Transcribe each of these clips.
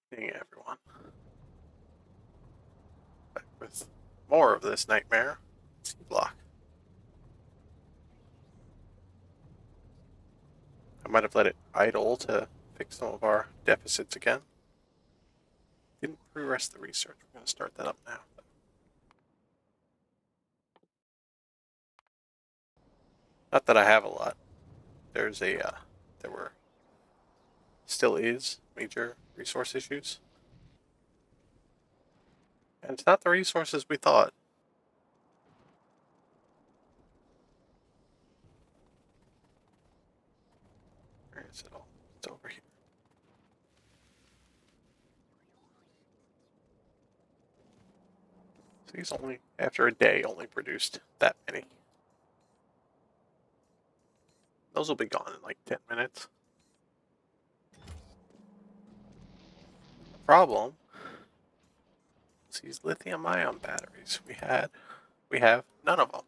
Hey everyone, back with more of this nightmare. Seablock. I might have let it idle to fix some of our deficits again. Didn't progress the research. We're going to start that up now. Not that I have a lot. There's there were, still is, major resource issues. And it's not the resources we thought. Where is it all? It's over here. So he's only, after a day, only produced that many. Those will be gone in like 10 minutes. The problem is these lithium-ion batteries we have none of them.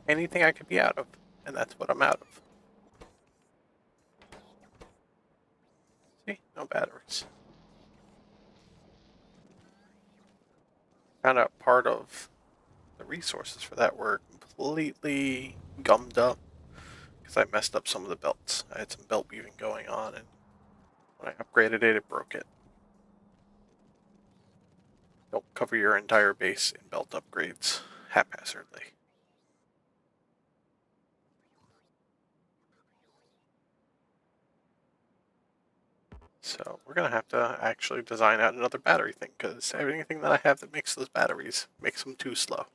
Anything I could be out of, and that's what I'm out of. See, no batteries. Found out part of the resources for that were completely gummed up because I messed up some of the belts. I had some belt weaving going on, and when I upgraded it, it broke it. Don't cover your entire base in belt upgrades haphazardly. So we're gonna have to actually design out another battery thing because anything that I have that makes those batteries makes them too slow.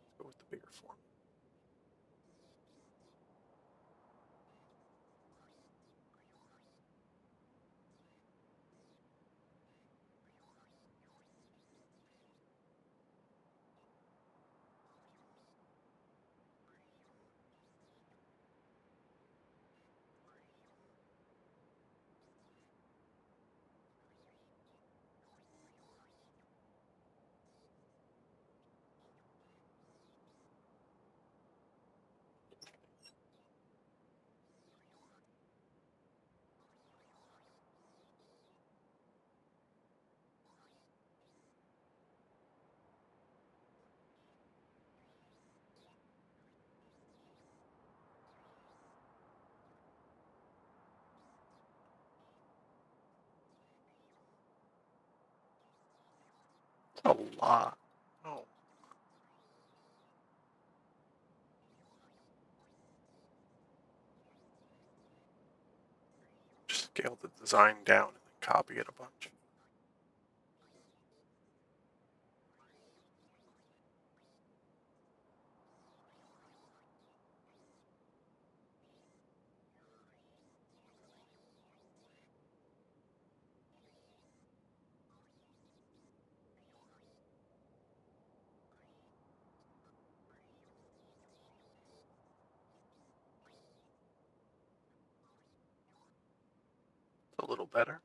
Let's go with the bigger form. It's a lot. Oh. Just scale the design down and then copy it a bunch. It's a little better.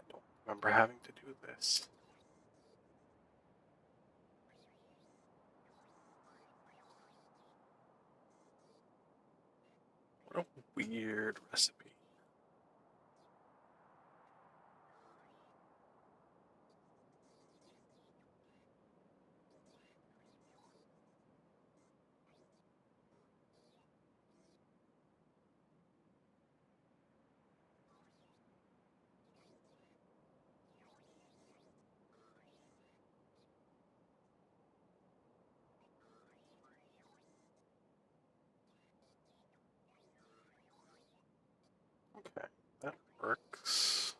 I don't remember having to do this. What a weird recipe. Okay, that works.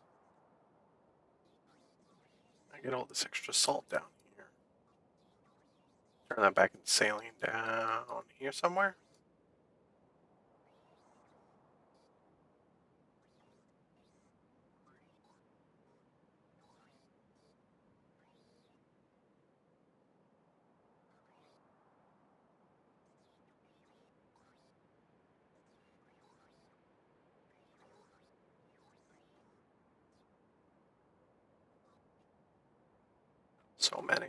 I get all this extra salt down here. Turn that back into saline down here somewhere. So many.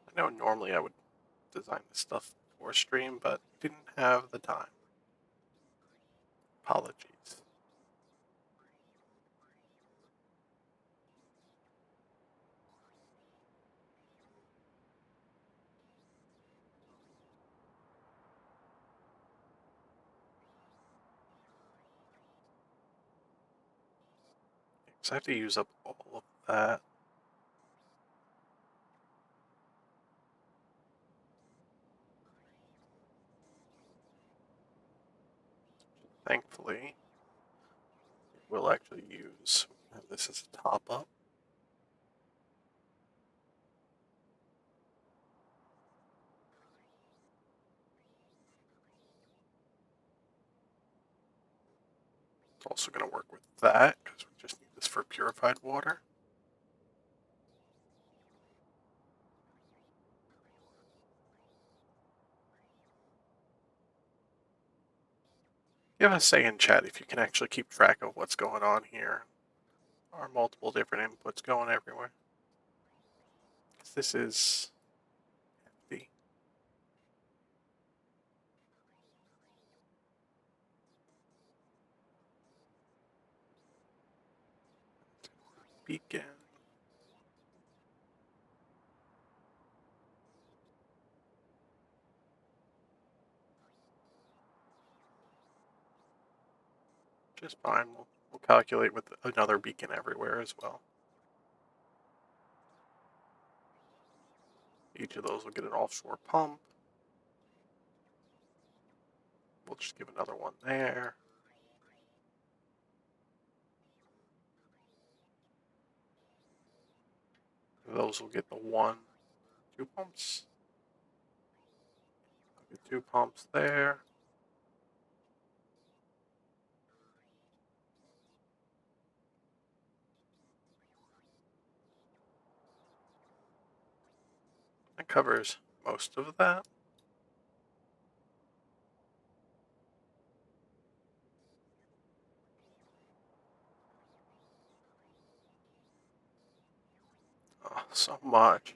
I know normally I would design this stuff for stream, but didn't have the time. Apologies. So I have to use up all of that. Thankfully, we'll actually use this as a top up. It's also going to work with that because we just need this for purified water. Give us a say in chat if you can actually keep track of what's going on here. Are multiple different inputs going everywhere? Because this is empty. Beacon. Just fine. We'll calculate with another beacon everywhere as well. Each of those will get an offshore pump. We'll just give another one there. Those will get the 2 pumps. I'll get 2 pumps there. That covers most of that. Oh, so much.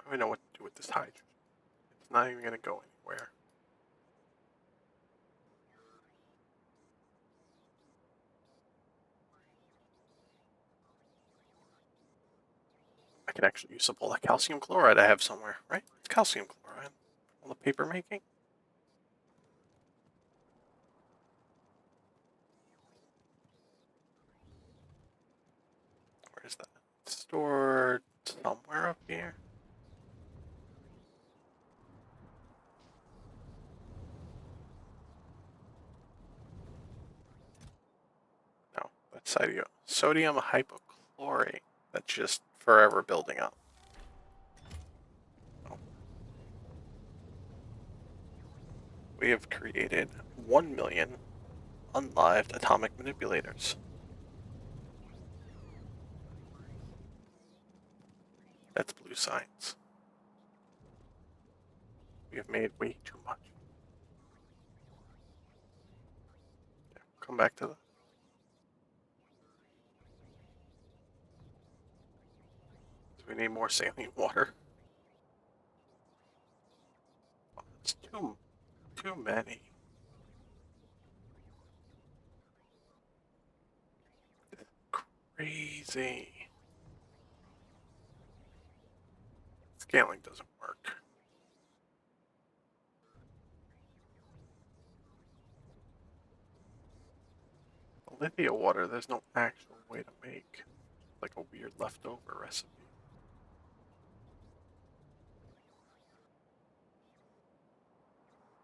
I don't even know what to do with this hydrogen. It's not even going to go anywhere. I can actually use up all that calcium chloride I have somewhere, right? It's calcium chloride. All the paper making. Where is that? It's stored somewhere up here. No, that's sodium hypochlorate. That's just forever building up. Oh. We have created 1 million unlived atomic manipulators. That's blue science. We have made way too much. Yeah, come back to the. Do we need more saline water? Oh, it's too many. Crazy. Scaling doesn't work. Lithium water, there's no actual way to make like a weird leftover recipe.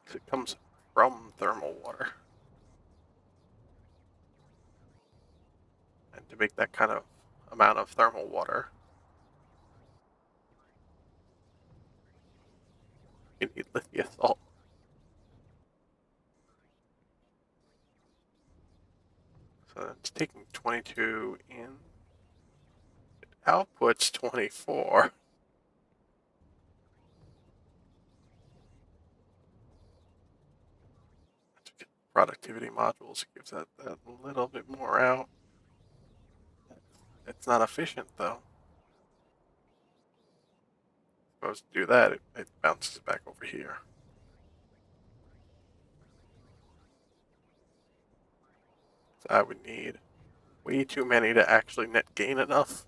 Because it comes from thermal water. And to make that kind of amount of thermal water, you need lithium salt. So it's taking 22 in. It outputs 24. Productivity modules gives that little bit more out. It's not efficient though. If I was to do that, it bounces back over here. So I would need way too many to actually net gain enough.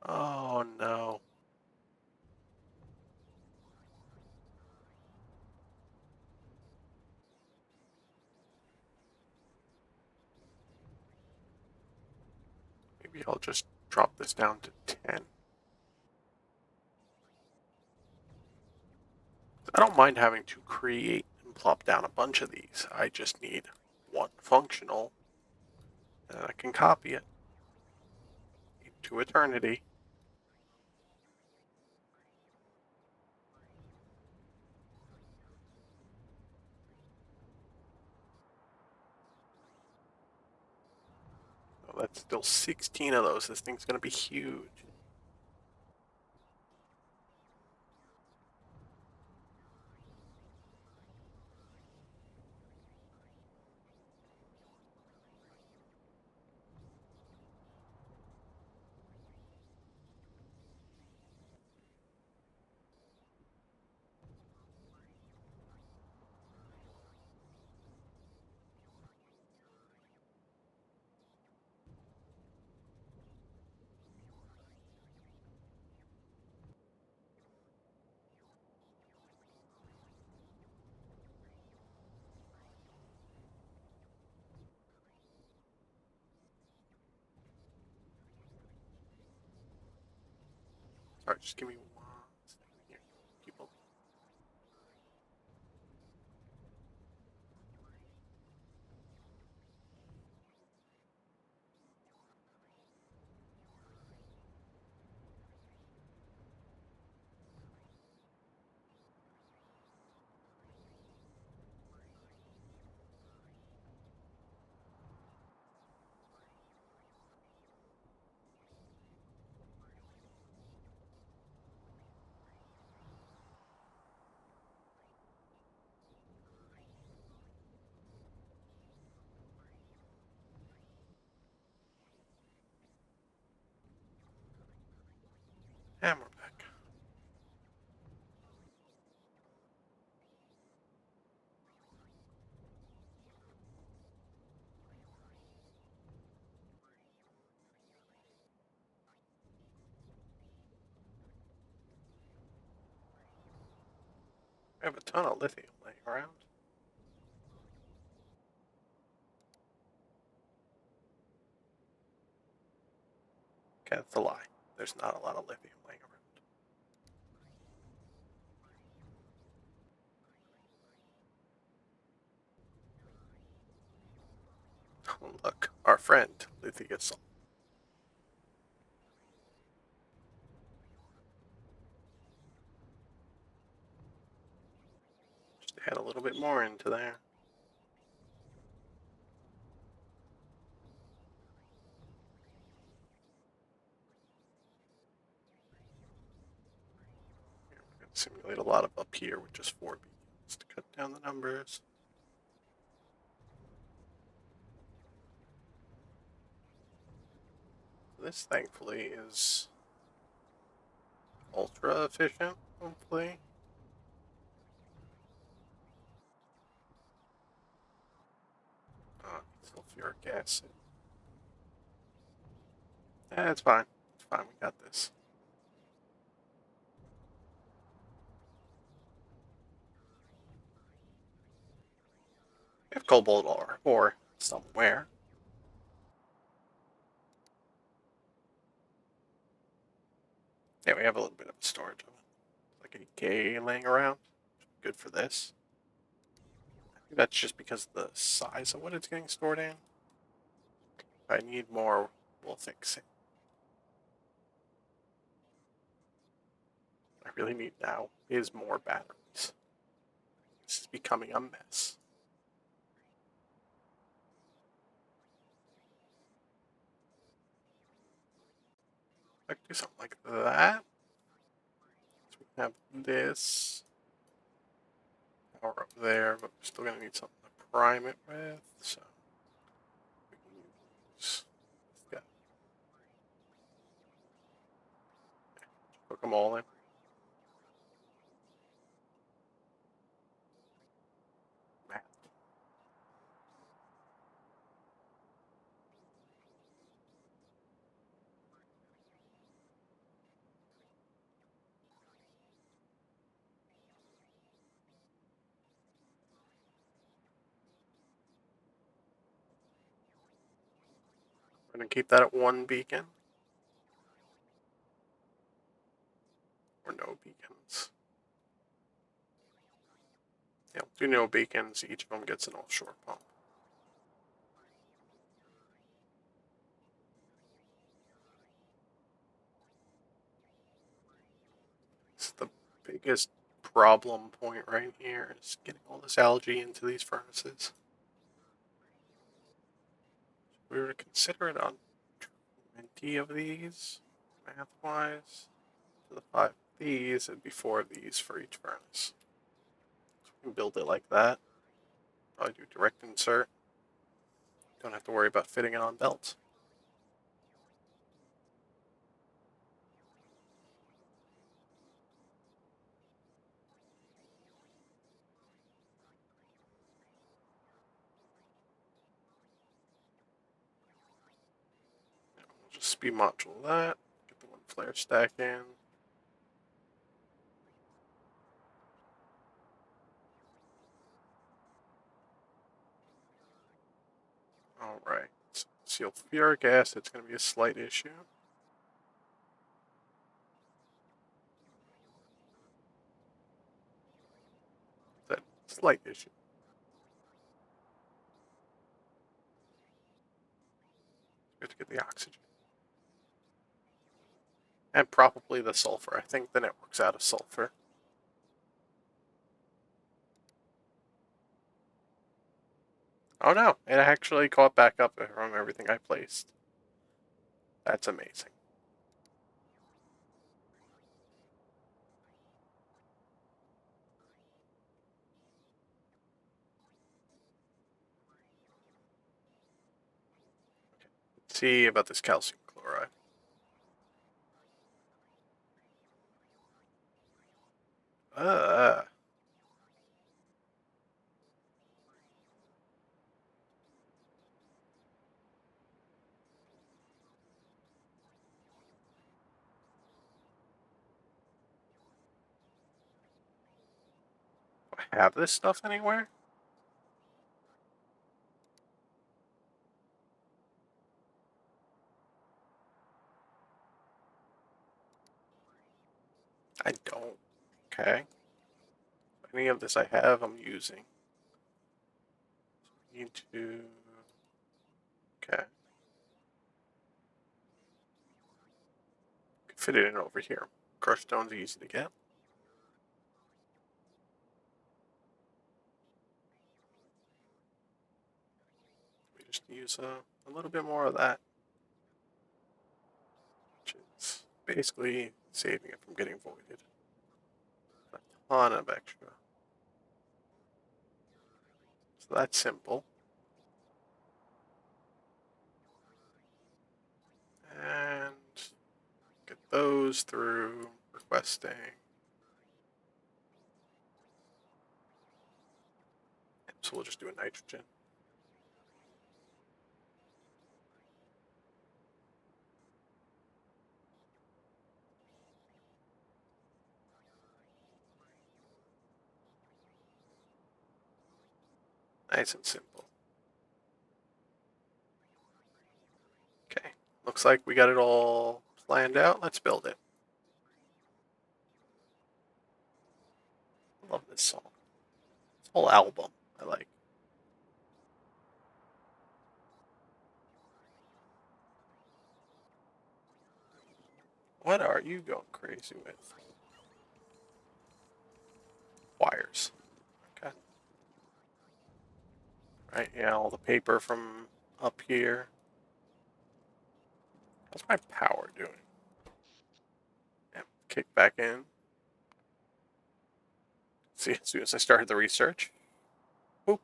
Oh no. Maybe I'll just drop this down to 10. I don't mind having to create and plop down a bunch of these. I just need one functional, and I can copy it into eternity. Oh, that's still 16 of those. This thing's going to be huge. Sorry, just give me one second here. People. And we're back. I have a ton of lithium laying around. Okay, that's a lie. There's not a lot of lithium laying around. Look, our friend, lithium salt. Just add a little bit more into there. We're going to simulate a lot of up here with just 4 beacons to cut down the numbers. This, thankfully, is ultra efficient, hopefully. Sulfuric acid. It's fine. It's fine. We got this. We have cobalt ore somewhere. Yeah, we have a little bit of storage of it. Like a K laying around. Good for this. I think that's just because of the size of what it's getting stored in. If I need more, we'll fix it. What I really need now is more batteries. This is becoming a mess. I could do something like that. So we can have this power up there, but we're still gonna need something to prime it with. So we can use. Yeah, hook them all in. Math. We're gonna keep that at 1 beacon. Or no beacons. Yeah, do no beacons. Each of them gets an offshore pump. This is the biggest problem point right here is getting all this algae into these furnaces. If we were to consider it on 20 of these, math-wise, to the 5 of these, it'd be 4 of these for each furnace. So we can build it like that. Probably do direct insert. Don't have to worry about fitting it on belts. We'll just speed module that. Get the 1 flare stack in. Alright, so sulfuric acid's going to be a slight issue. That slight issue. We have to get the oxygen. And probably the sulfur. I think the network's out of sulfur. Oh no, it actually caught back up from everything I placed. That's amazing. Let's see about this calcium chloride. Uh, do I have this stuff anywhere? I don't. Okay. Any of this I have, I'm using. Need to. Okay. Fit it in over here. Crushed stone's easy to get. We just use a little bit more of that, which is basically saving it from getting voided. A ton of extra. So that's simple. And get those through requesting. So we'll just do a nitrogen. Nice and simple. Okay, looks like we got it all planned out. Let's build it. I love this song. This whole album I like. What are you going crazy with? Wires. Okay. Right, yeah, all the paper from up here. How's my power doing? Yeah, kick back in. See, as soon as I started the research, whoop,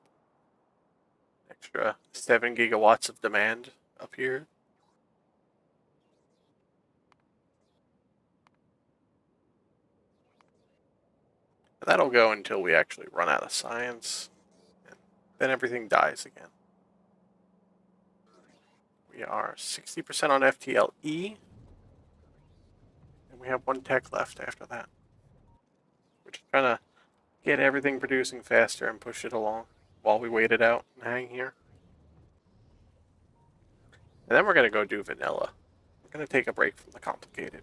extra 7 gigawatts of demand up here. And that'll go until we actually run out of science, and then everything dies again. We are 60% on FTLE, and we have 1 tech left after that. We're just trying to get everything producing faster and push it along while we wait it out and hang here. And then we're going to go do vanilla. We're going to take a break from the complicated.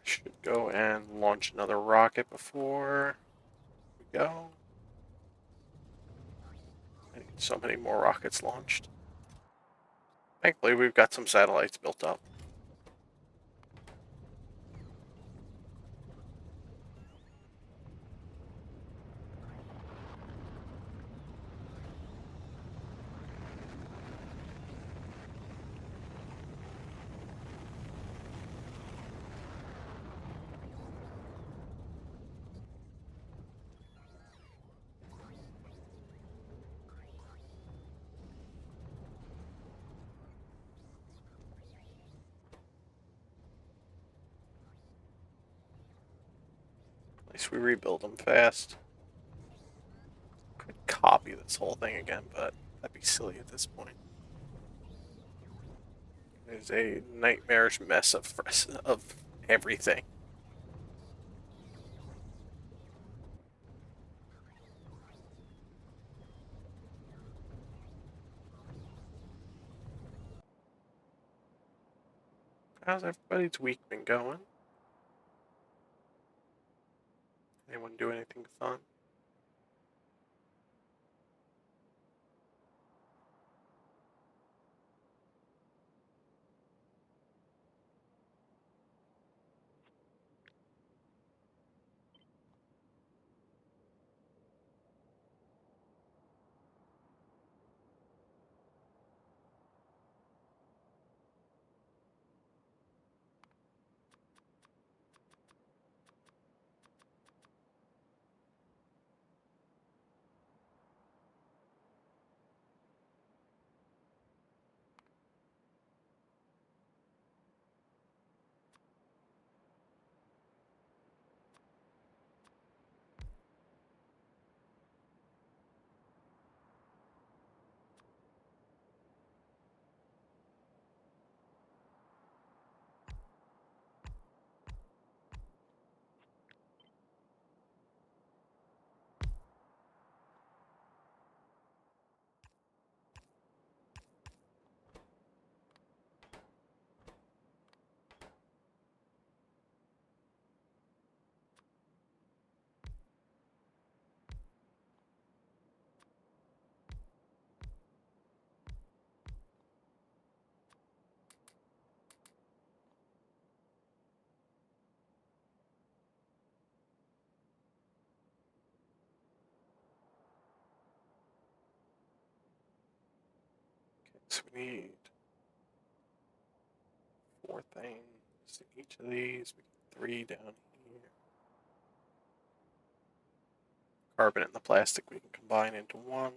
Should go and launch another rocket before we go. I need so many more rockets launched. Thankfully, we've got some satellites built up. At least we rebuild them fast. Could copy this whole thing again, but that'd be silly at this point. There's a nightmarish mess of everything. How's everybody's week been going? Anyone do anything fun? So we need 4 things in each of these. We get 3 down here. Carbon and the plastic we can combine into one.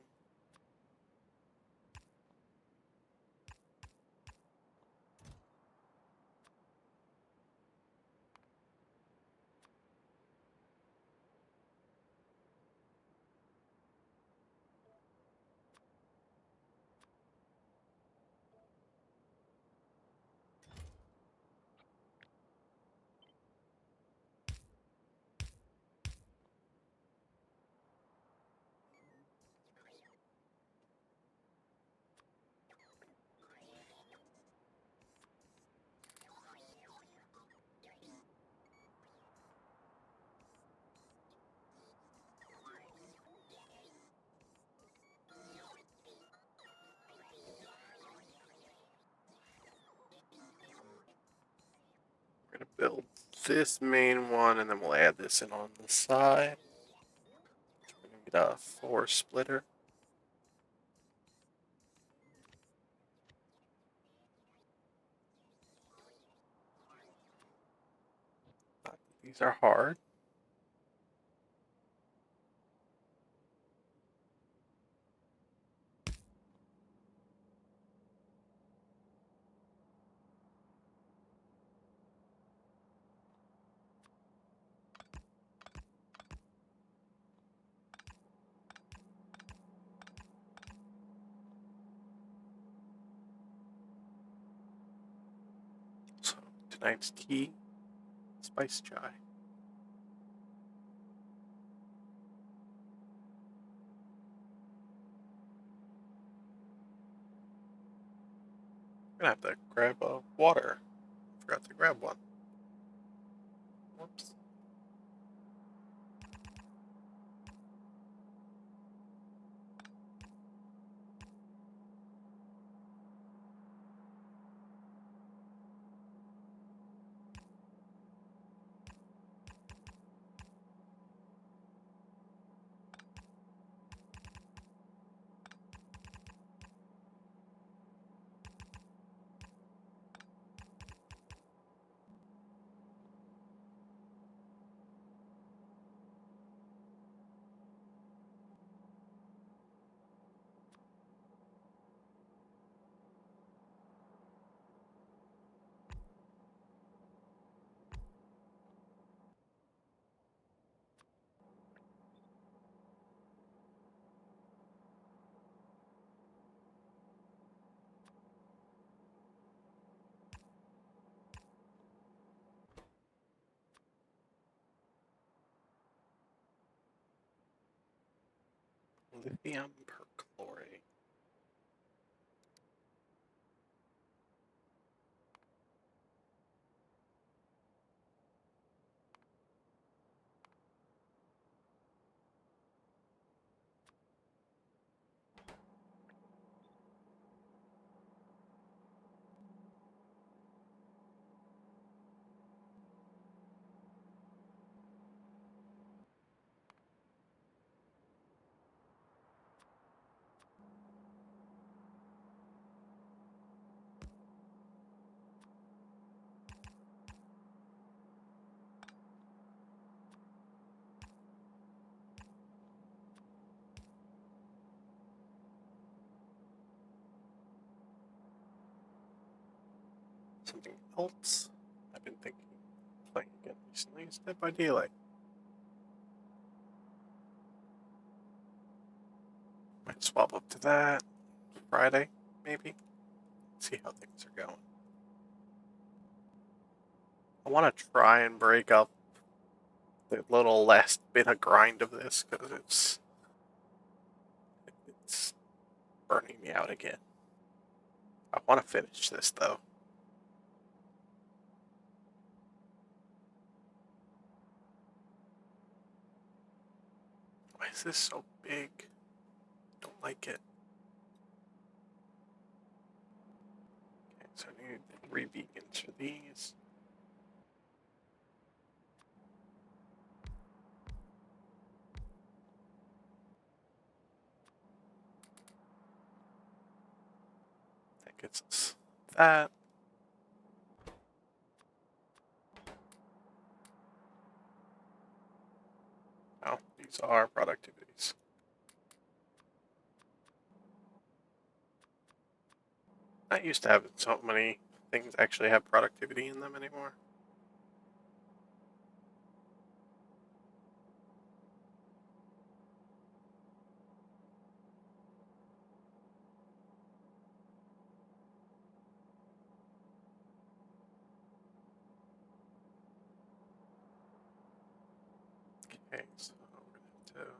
build this main one, and then we'll add this in on the side. We're gonna get a 4 splitter. These are hard. So tonight's tea, spice chai. I'm gonna have to grab a water. Forgot to grab one. Whoops. Lithium perchlorate. Something else I've been thinking playing again recently is Dead by Daylight. Might swap up to that Friday, maybe. See how things are going. I want to try and break up the little last bit of grind of this because it's burning me out again. I want to finish this though. Why is this so big? Don't like it. Okay, so I need 3 beacons for these. That gets us that. Oh, these are productivities. Not used to having so many things actually have productivity in them anymore. Okay, so we're going to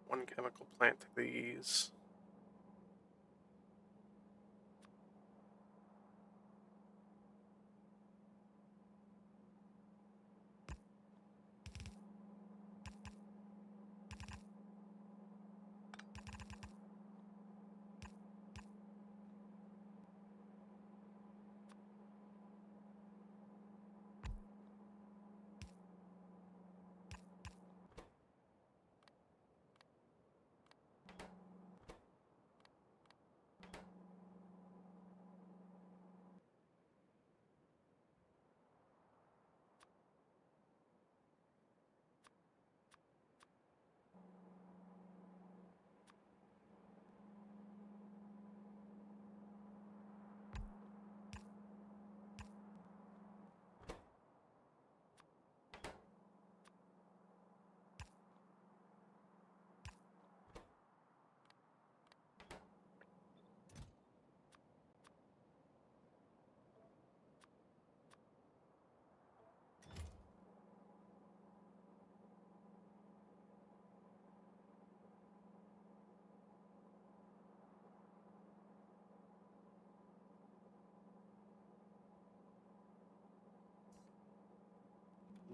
1 chemical plant to these.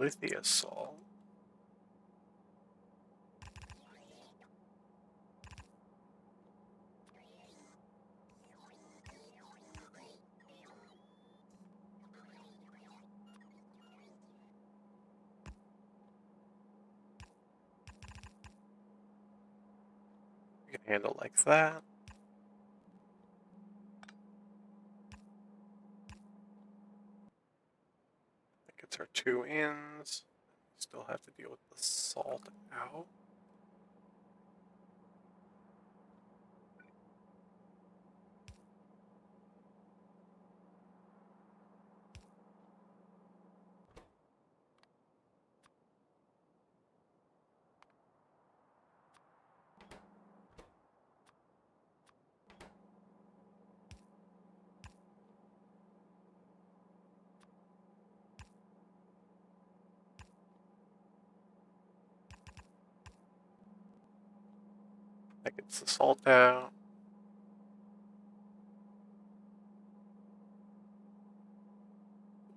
lithiasol. We can handle like that. That gets our 2 ins. Still have to deal with the salt out. That gets the salt out.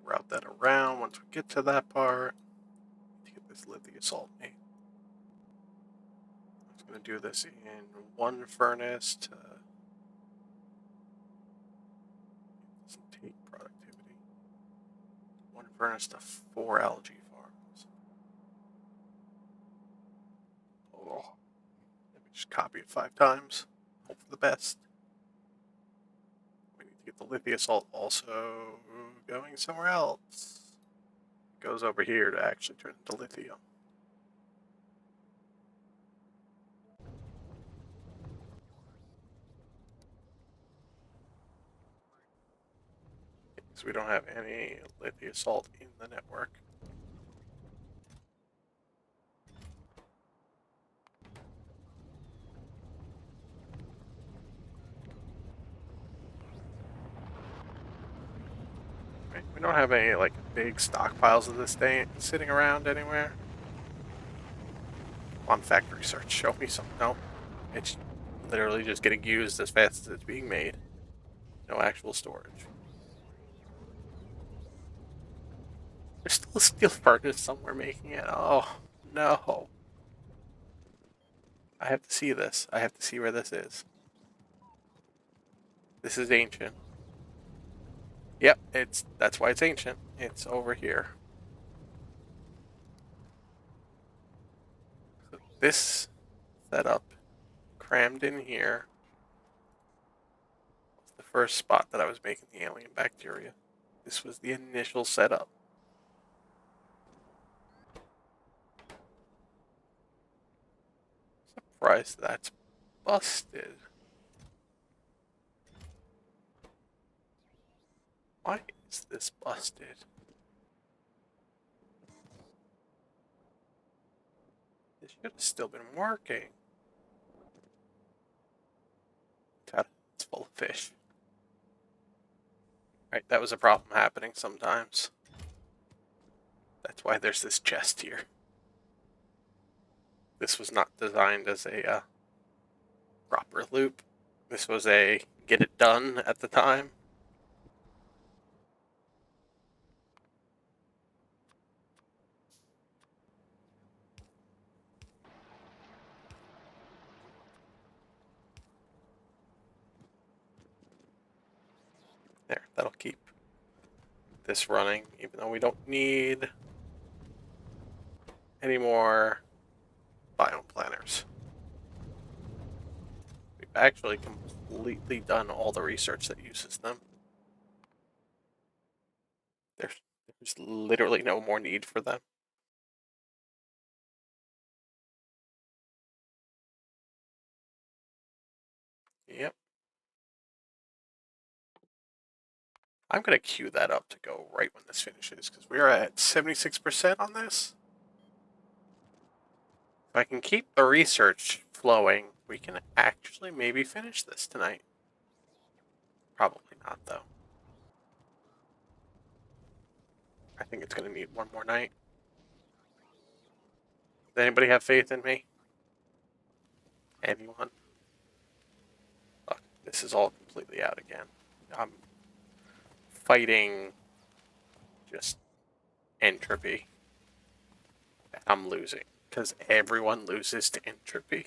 Route that around once we get to that part. To get this lithiasol made. I'm just going to do this in one furnace to doesn't take productivity. One furnace to 4 algae farms. Oh, let me just copy it 5 times. Hope for the best. We need to get the lithiasol also going somewhere else. It goes over here to actually turn into lithium. Because we don't have any lithiasol in the network. Right, we don't have any like big stockpiles of this thing sitting around anywhere. On factory search, show me some. No, it's literally just getting used as fast as it's being made. No actual storage. There's still a steel furnace somewhere making it. Oh, no. I have to see this. I have to see where this is. This is ancient. Yep, that's why it's ancient. It's over here. So this setup crammed in here was the first spot that I was making the alien bacteria. This was the initial setup. Surprised that's busted. Why is this busted? This should have still been working. God, it's full of fish. Right, that was a problem happening sometimes. That's why there's this chest here. This was not designed as a proper loop. This was a get it done at the time. There, that'll keep this running, even though we don't need any more biome planners. We've actually completely done all the research that uses them. There's literally no more need for them. Yep. I'm going to queue that up to go right when this finishes, because we're at 76% on this. If I can keep the research flowing, we can actually maybe finish this tonight. Probably not, though. I think it's going to need one more night. Does anybody have faith in me? Anyone? Look, this is all completely out again. I'm fighting just entropy. I'm losing, because everyone loses to entropy.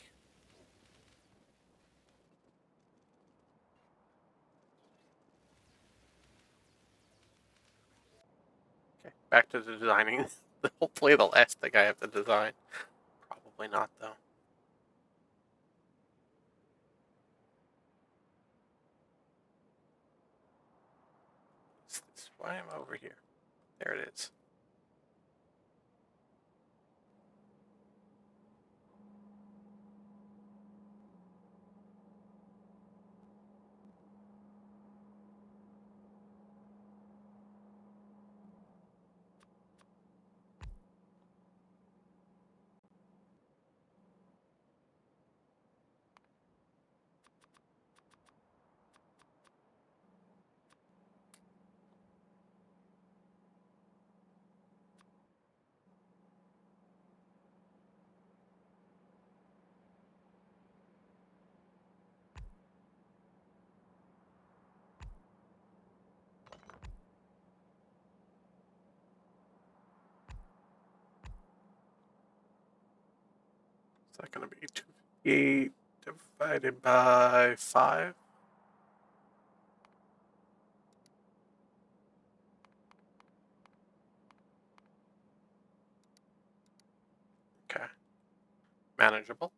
Okay, back to the designing. Hopefully the last thing I have to design. Probably not, though. Why am I over here? There it is. Is that going to be 258 divided by 5? Okay. Manageable.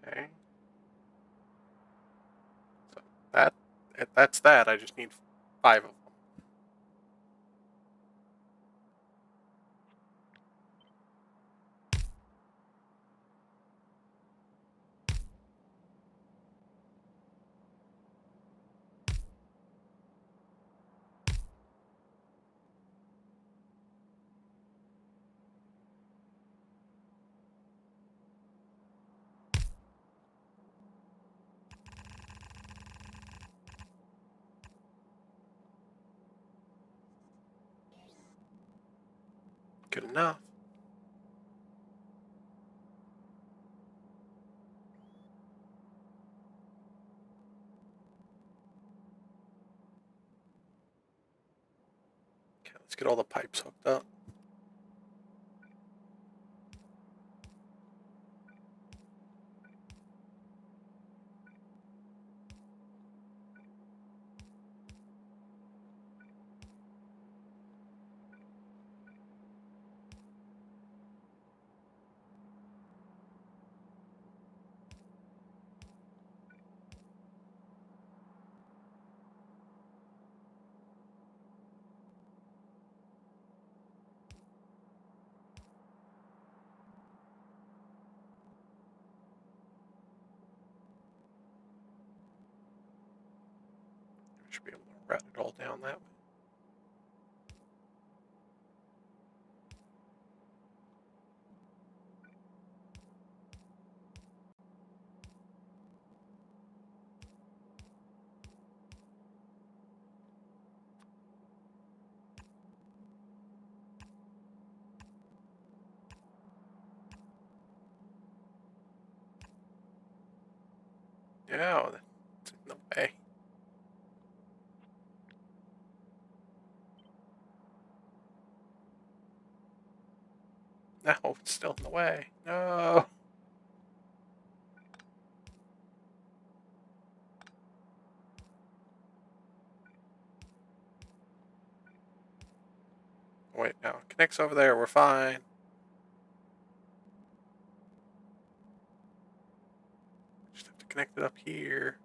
Okay. So that's that. I just need 5 of them. Good enough. Okay, let's get all the pipes hooked up. We should be able to route it all down that way. Yeah, that's in the way. No, it's still in the way. No. Wait, no, it connects over there, we're fine. Just have to connect it up here.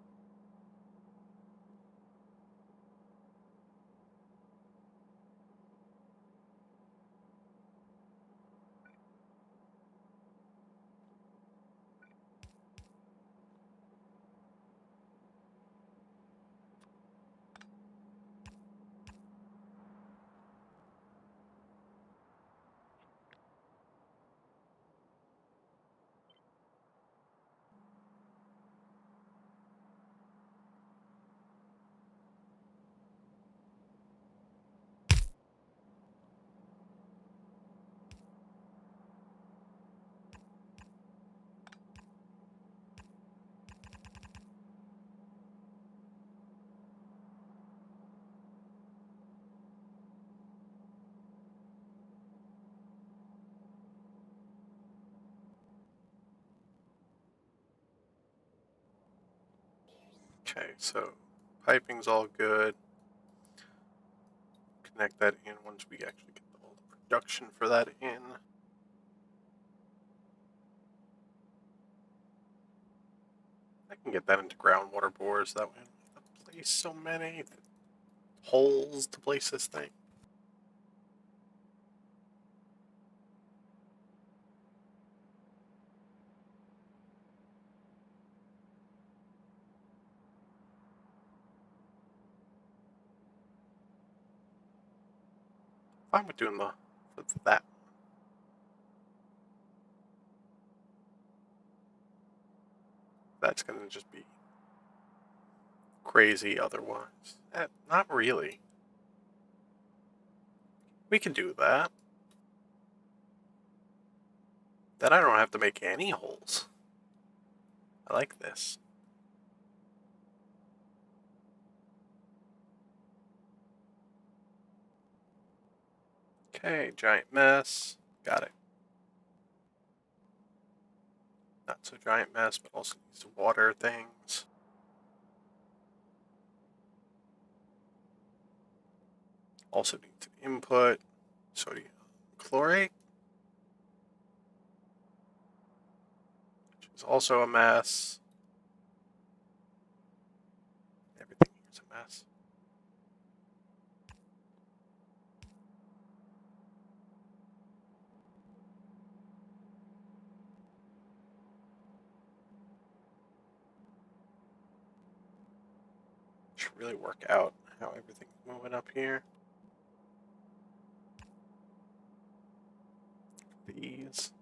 Okay, so piping's all good. Connect that in once we actually get all the production for that in. I can get that into groundwater bores, that way I don't have to place so many holes to place this thing. Fine with doing that. That's gonna just be crazy otherwise. Not really. We can do that. Then I don't have to make any holes. I like this. Okay, giant mess. Got it. Not so giant mess, but also needs to water things. Also needs an input. Sodium chlorate, which is also a mess. Everything here is a mess. Should really work out how everything's moving up here. These.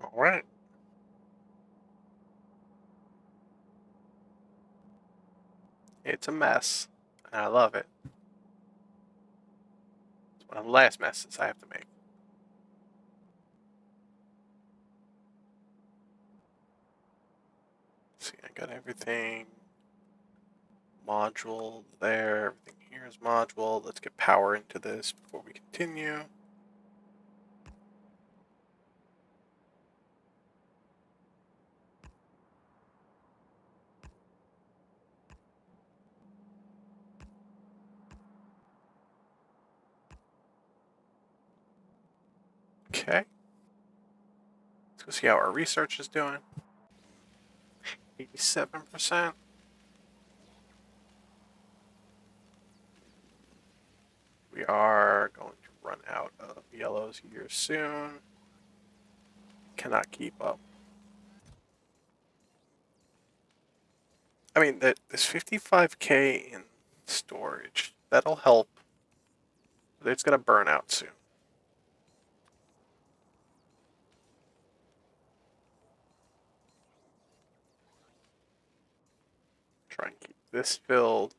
All right. It's a mess, and I love it. It's one of the last messes I have to make. See, I got everything. Module there. Everything here is module. Let's get power into this before we continue. Okay. Let's go see how our research is doing. 87%. We are going to run out of yellows here soon. Cannot keep up. I mean, there's 55K in storage. That'll help, but it's gonna burn out soon. Try and keep this filled.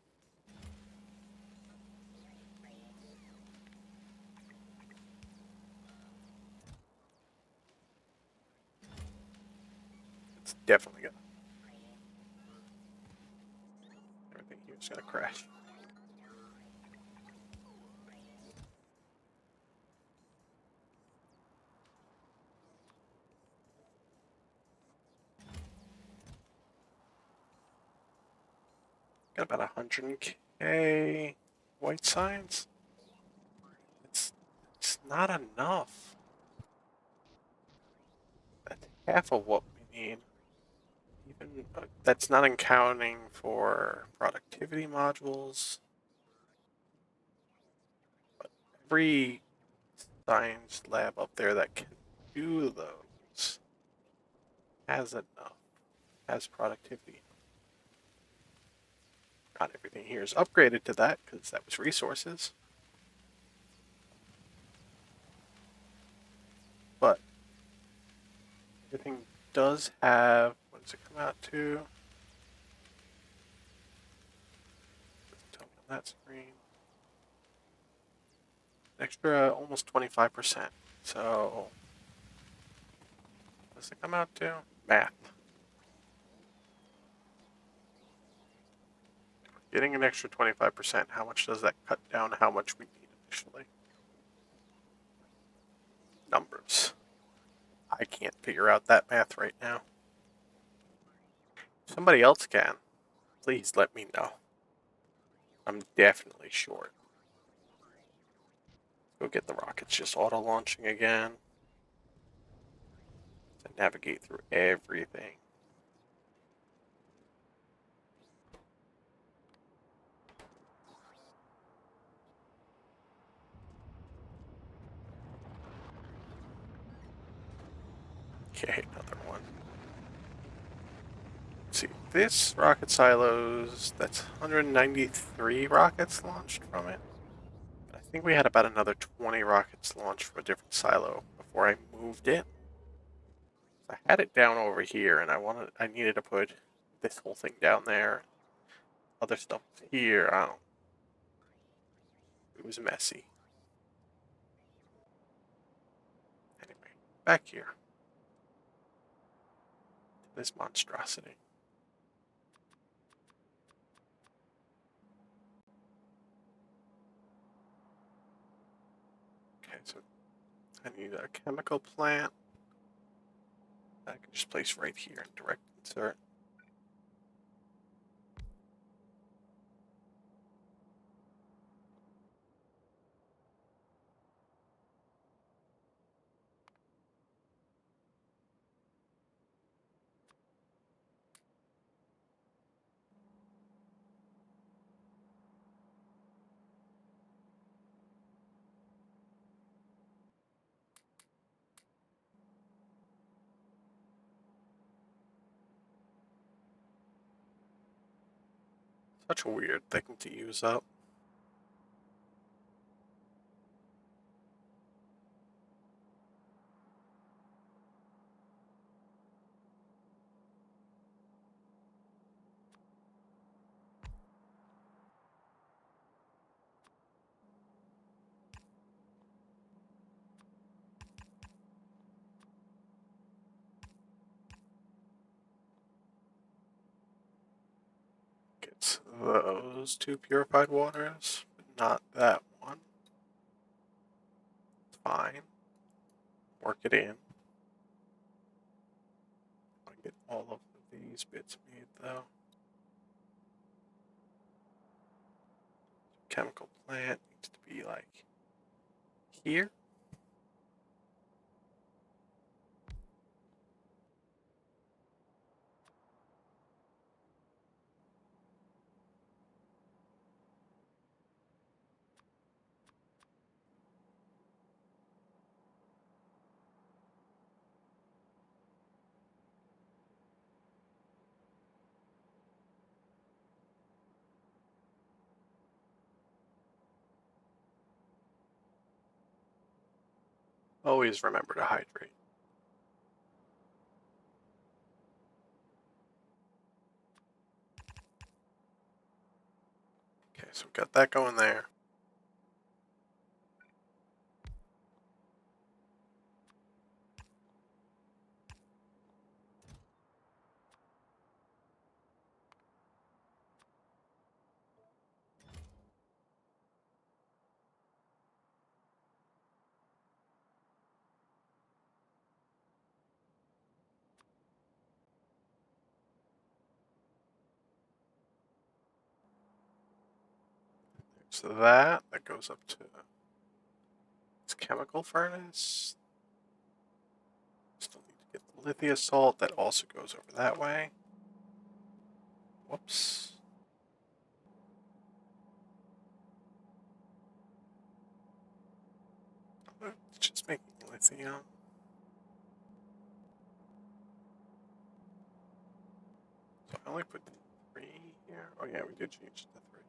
It's definitely gonna. Everything here is gonna crash. Got about 100K white signs. It's not enough. That's half of what we need. Even that's not accounting for productivity modules. But every science lab up there that can do those has enough, has productivity. Not everything here is upgraded to that because that was resources. But everything does have, what does it come out to? Tell me on that screen. Extra almost 25%. So, what does it come out to? Math. Getting an extra 25%, how much does that cut down how much we need initially? Numbers. I can't figure out that math right now. If somebody else can, please let me know. I'm definitely short. Go get the rockets just auto-launching again. To navigate through everything. Okay, another one. Let's see, this rocket silos, that's 193 rockets launched from it. I think we had about another 20 rockets launched from a different silo before I moved it. I had it down over here, and I needed to put this whole thing down there. Other stuff here, I don't. It was messy. Anyway, back here. This monstrosity. Okay, so I need a chemical plant. I can just place right here and direct insert. Such a weird thing to use up. Gets those two purified waters, but not that one. It's fine. Work it in. I get all of these bits made though. Chemical plant needs to be like here. Always remember to hydrate. Okay, so we've got that going there. So that goes up to this chemical furnace. Still need to get the lithium salt. That also goes over that way. Whoops. It's just making lithium. So I only put 3 here. Oh yeah, we did change it to 3.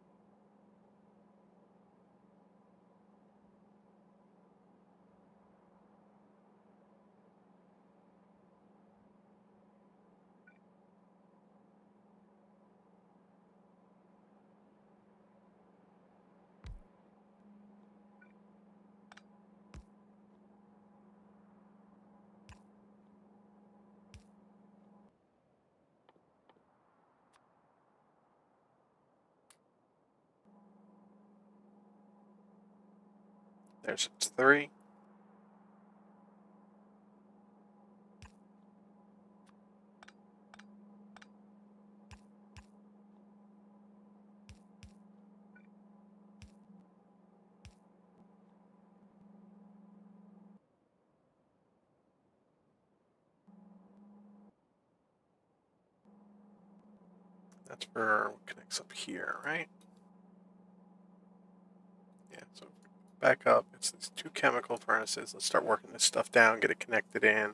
There's 3. That's for what connects up here, right? Yeah, so back up. It's these 2 chemical furnaces. Let's start working this stuff down, get it connected in.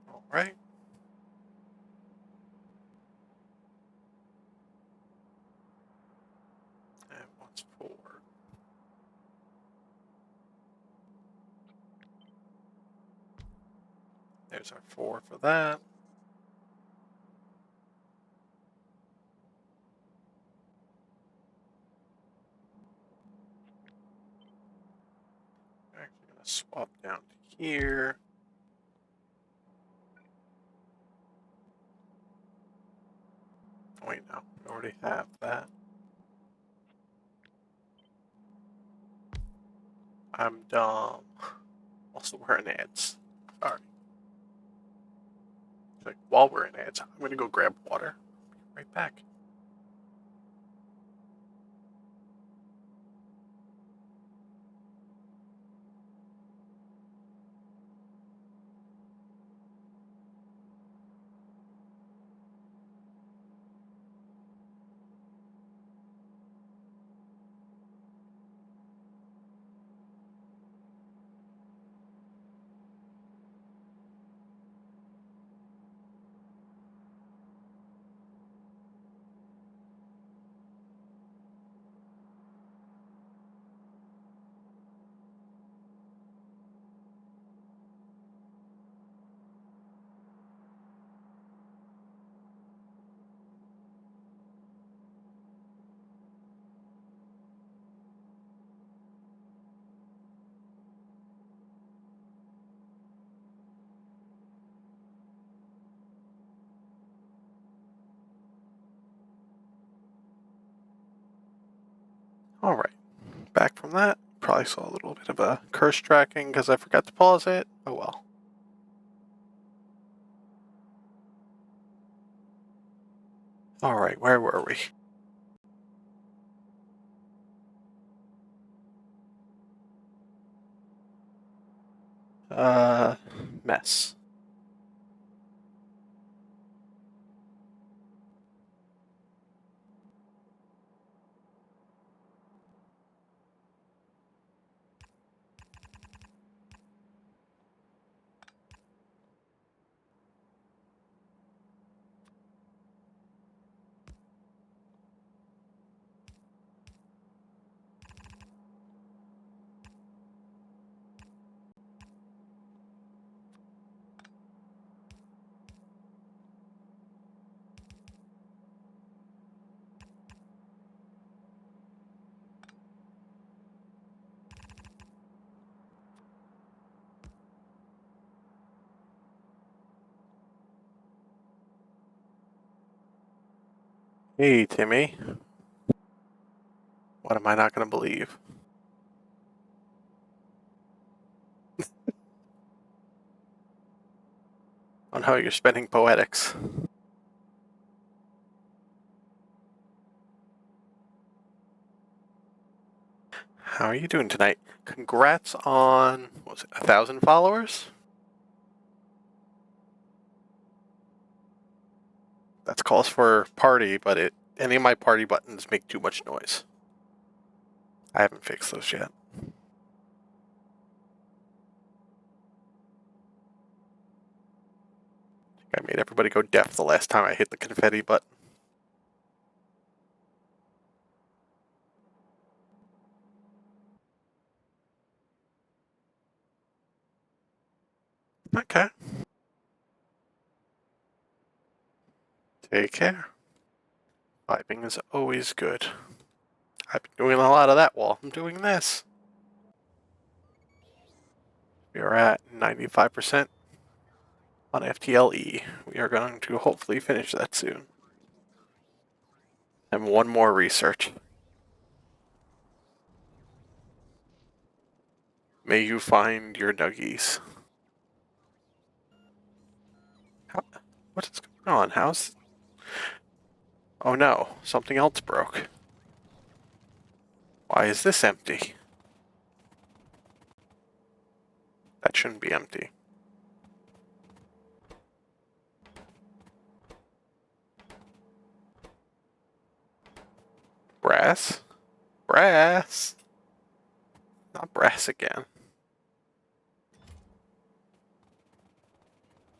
All right. And what's 4? There's our 4 for that. I'm actually going to swap down to here. Oh, wait, no. We already have that. I'm dumb. Also, we're in ads. Sorry. Like, while we're in ads, I'm going to go grab water. Right back. All right. Back from that. probably saw a little bit of a curse tracking because I forgot to pause it. Oh well. Alright, where were we? Mess. Hey, Timmy. What am I not going to believe? On how you're spending poetics. How are you doing tonight? Congrats on, what was it, 1,000 followers? That's calls for party, but any of my party buttons make too much noise. I haven't fixed those yet. I made everybody go deaf the last time I hit the confetti button. Okay. Take care. Vibing is always good. I've been doing a lot of that while I'm doing this. We are at 95% on FTLE. We are going to hopefully finish that soon. And one more research. May you find your nuggies. What is going on? How's... Oh no, something else broke. Why is this empty? That shouldn't be empty. Brass? Brass! Not brass again.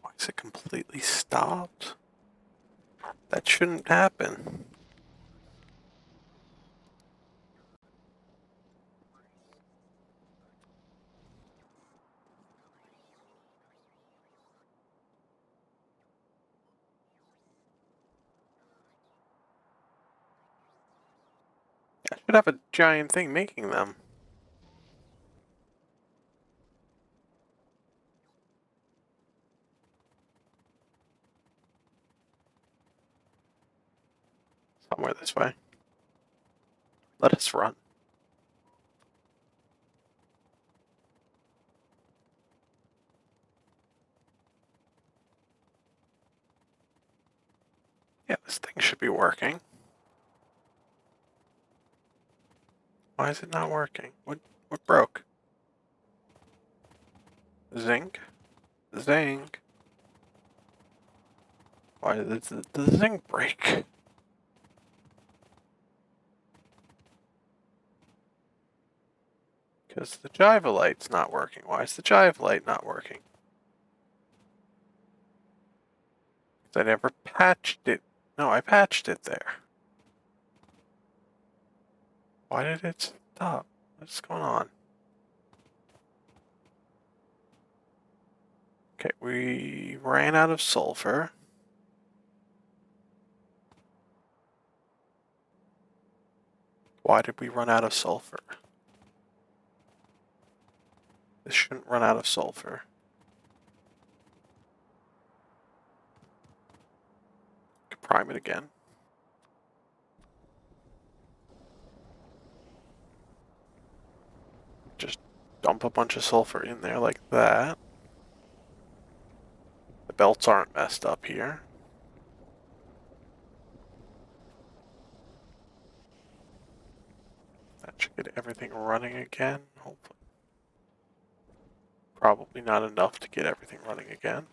Why is it completely stopped? That shouldn't happen. I should have a giant thing making them. Somewhere this way. Let us run. Yeah, this thing should be working. Why is it not working? What broke? Zinc? Zinc? Why did the zinc break? Because the Jiva light's not working. Why is the Jiva light not working? Because I never patched it. No, I patched it there. Why did it stop? What's going on? Okay, we ran out of sulfur. Why did we run out of sulfur? This shouldn't run out of sulfur. Prime it again. dump a bunch of sulfur in there like that. The belts aren't messed up here. That should get everything running again, hopefully. Probably not enough to get everything running again.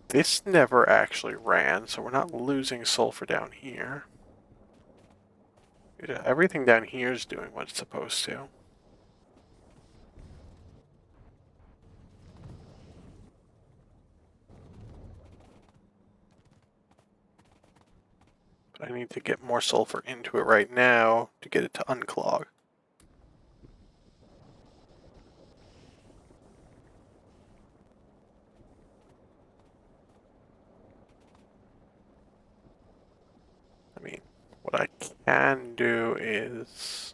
This never actually ran, so we're not losing sulfur down here. Yeah, everything down here is doing what it's supposed to. But I need to get more sulfur into it right now to get it to unclog. I mean, what I can do is...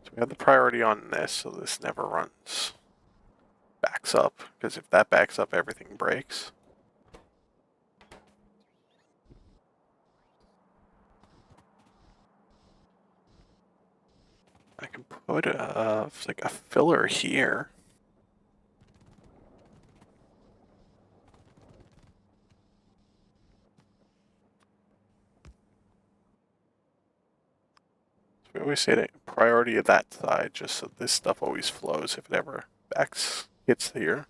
So we have the priority on this, so this never runs. Backs up, because if that backs up, everything breaks. I can put like a filler here. We always say that priority of that side, just so this stuff always flows if it ever hits here.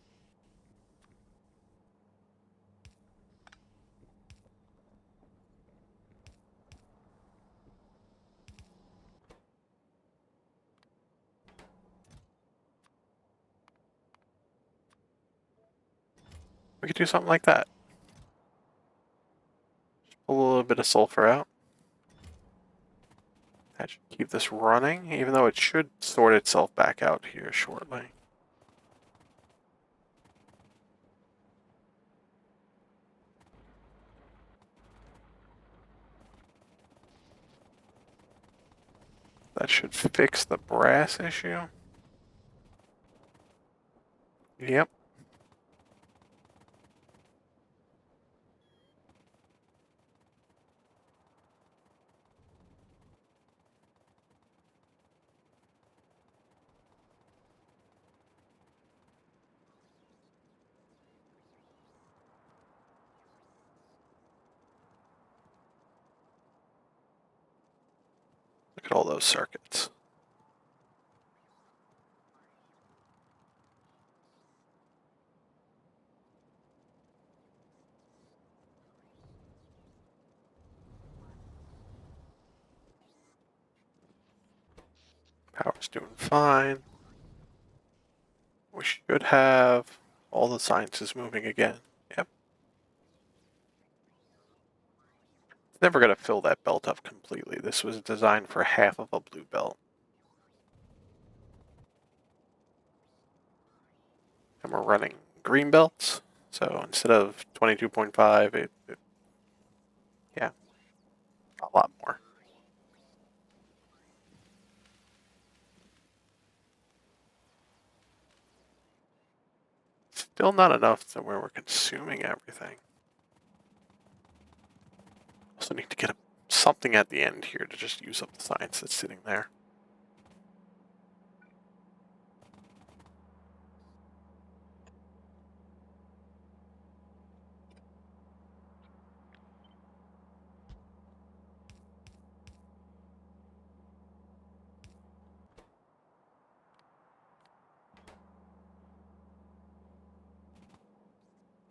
We could do something like that. Just pull a little bit of sulfur out. That should keep this running, even though it should sort itself back out here shortly. That should fix the brass issue. Yep. Look at all those circuits. Power's doing fine. We should have all the sciences moving again. Yep. It's never going to fill that belt up completely. This was designed for half of a blue belt. And we're running green belts. So instead of 22.5, yeah, a lot more. Still not enough to where we're consuming everything. Also need to get something at the end here to just use up the science that's sitting there.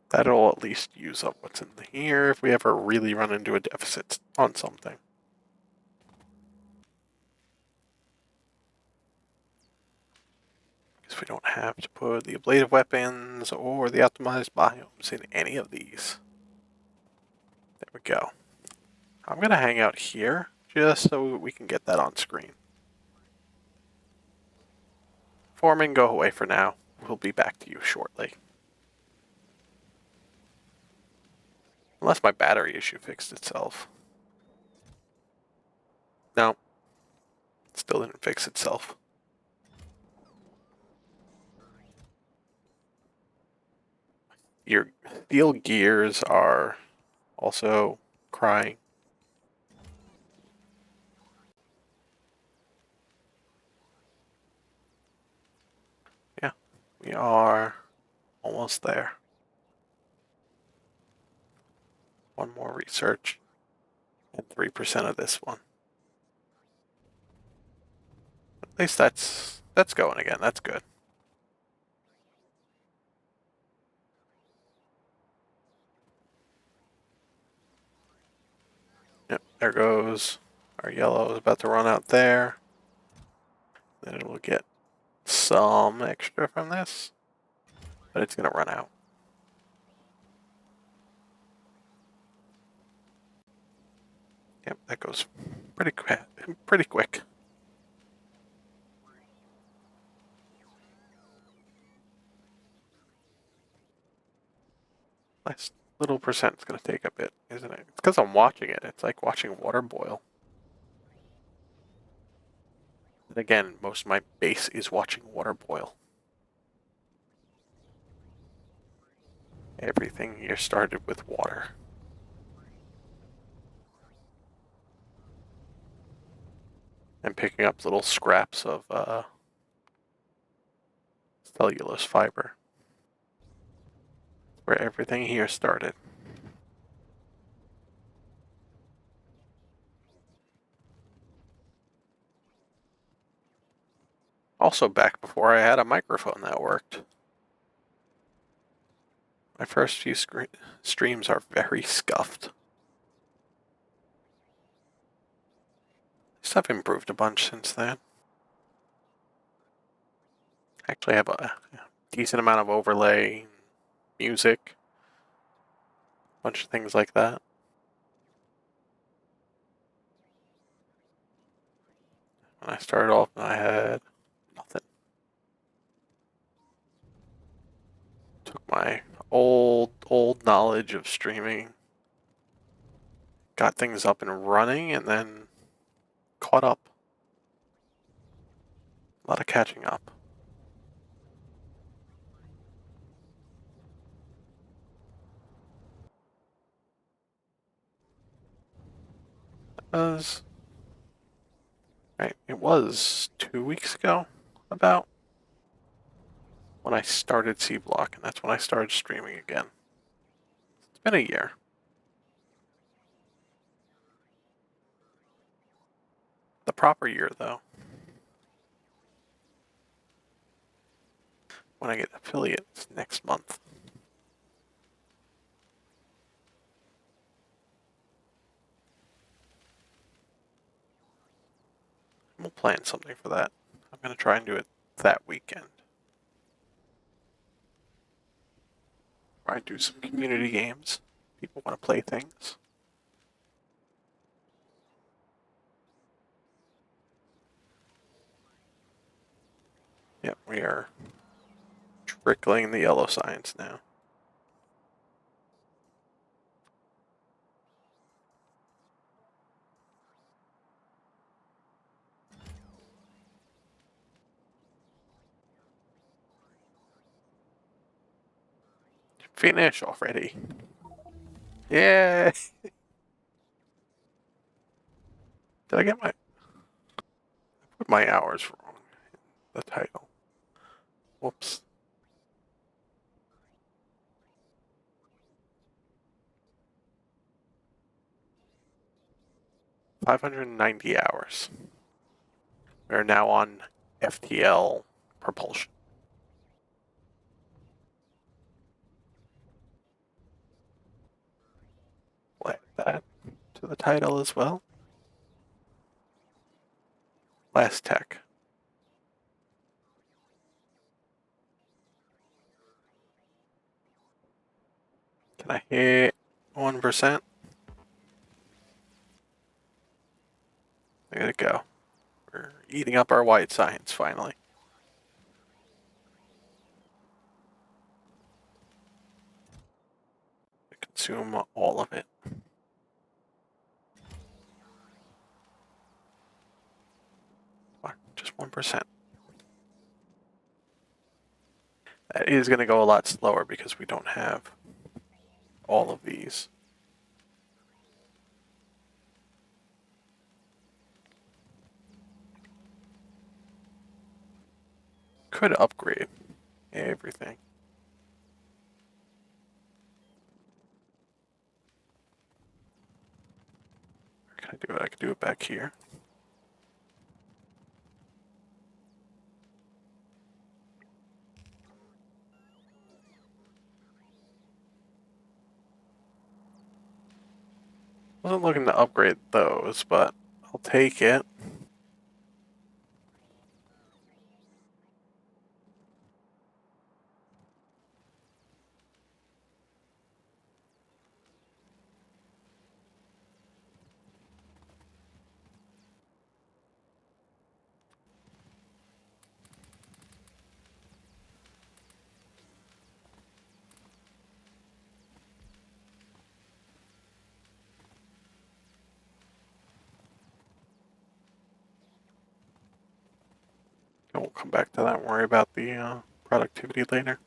That'll at least use up what's in here if we ever really run into a deficit on something. Because we don't have to put the ablative weapons or the optimized biomes in any of these. There we go. I'm going to hang out here just so we can get that on screen. Forming, go away for now. We'll be back to you shortly. Unless my battery issue fixed itself. No. Still didn't fix itself. Your steel gears are also crying. We are almost there. One more research and 3% of this one. At least that's going again. That's good. Yep, there goes our yellow is about to run out there. Then it will get some extra from this, but it's going to run out. Yep, that goes pretty quick. Last little percent's going to take a bit, isn't it? It's because I'm watching it. It's like watching water boil. And again, most of my base is watching water boil. Everything here started with water. And picking up little scraps of cellulose fiber. Where everything here started. Also back before I had a microphone that worked. My first few streams are very scuffed. I've improved a bunch since then. Actually, I have a decent amount of overlay, music, a bunch of things like that. When I started off, I had nothing. Took my old knowledge of streaming, got things up and running, and then caught up. A lot of catching up. It was 2 weeks ago, about, when I started Seablock, and that's when I started streaming again. It's been a year. The proper year, though. When I get affiliates next month. We'll plan something for that. I'm going to try and do it that weekend. Try and do some community games. People want to play things. Yep, we are trickling the yellow signs now. Finish already. Yeah. Did I get put my hours wrong in the title? Whoops. 590 hours. We're now on FTL propulsion. We'll add that to the title as well. Last tech. Can I hit 1%? There we go. We're eating up our white science finally. Consume all of it. Just 1%. That is going to go a lot slower because we don't have all of these. Could upgrade everything. Where can I do it? I can do it back here. Wasn't looking to upgrade those, but I'll take it. And we'll come back to that and worry about the productivity later.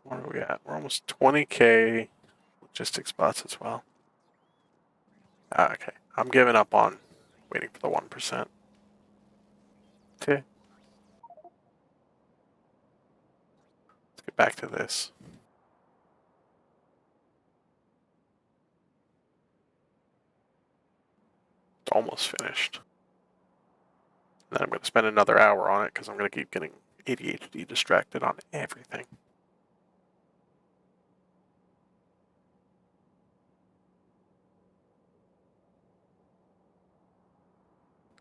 Where are we at? We're almost 20k logistics bots as well. Okay. I'm giving up on waiting for the 1%. Okay. Let's get back to this. It's almost finished. And then I'm going to spend another hour on it because I'm going to keep getting ADHD distracted on everything.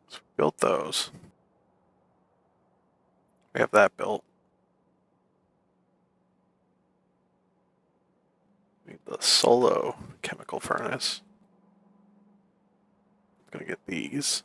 So we built those. We have that built. We need the solo chemical furnace. I'm going to get these.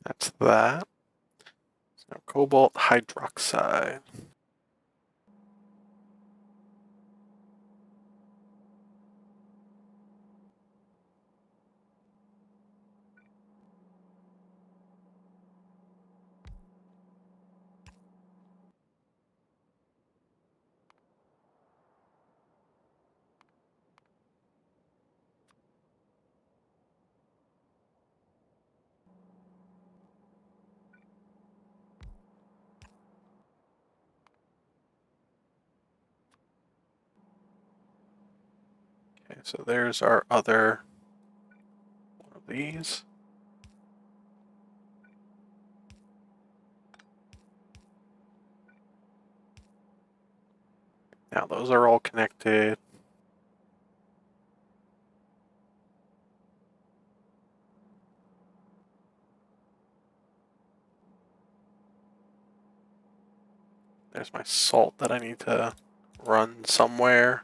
That's that. So cobalt hydroxide. Okay, so there's our other one of these. Now those are all connected. There's my salt that I need to run somewhere.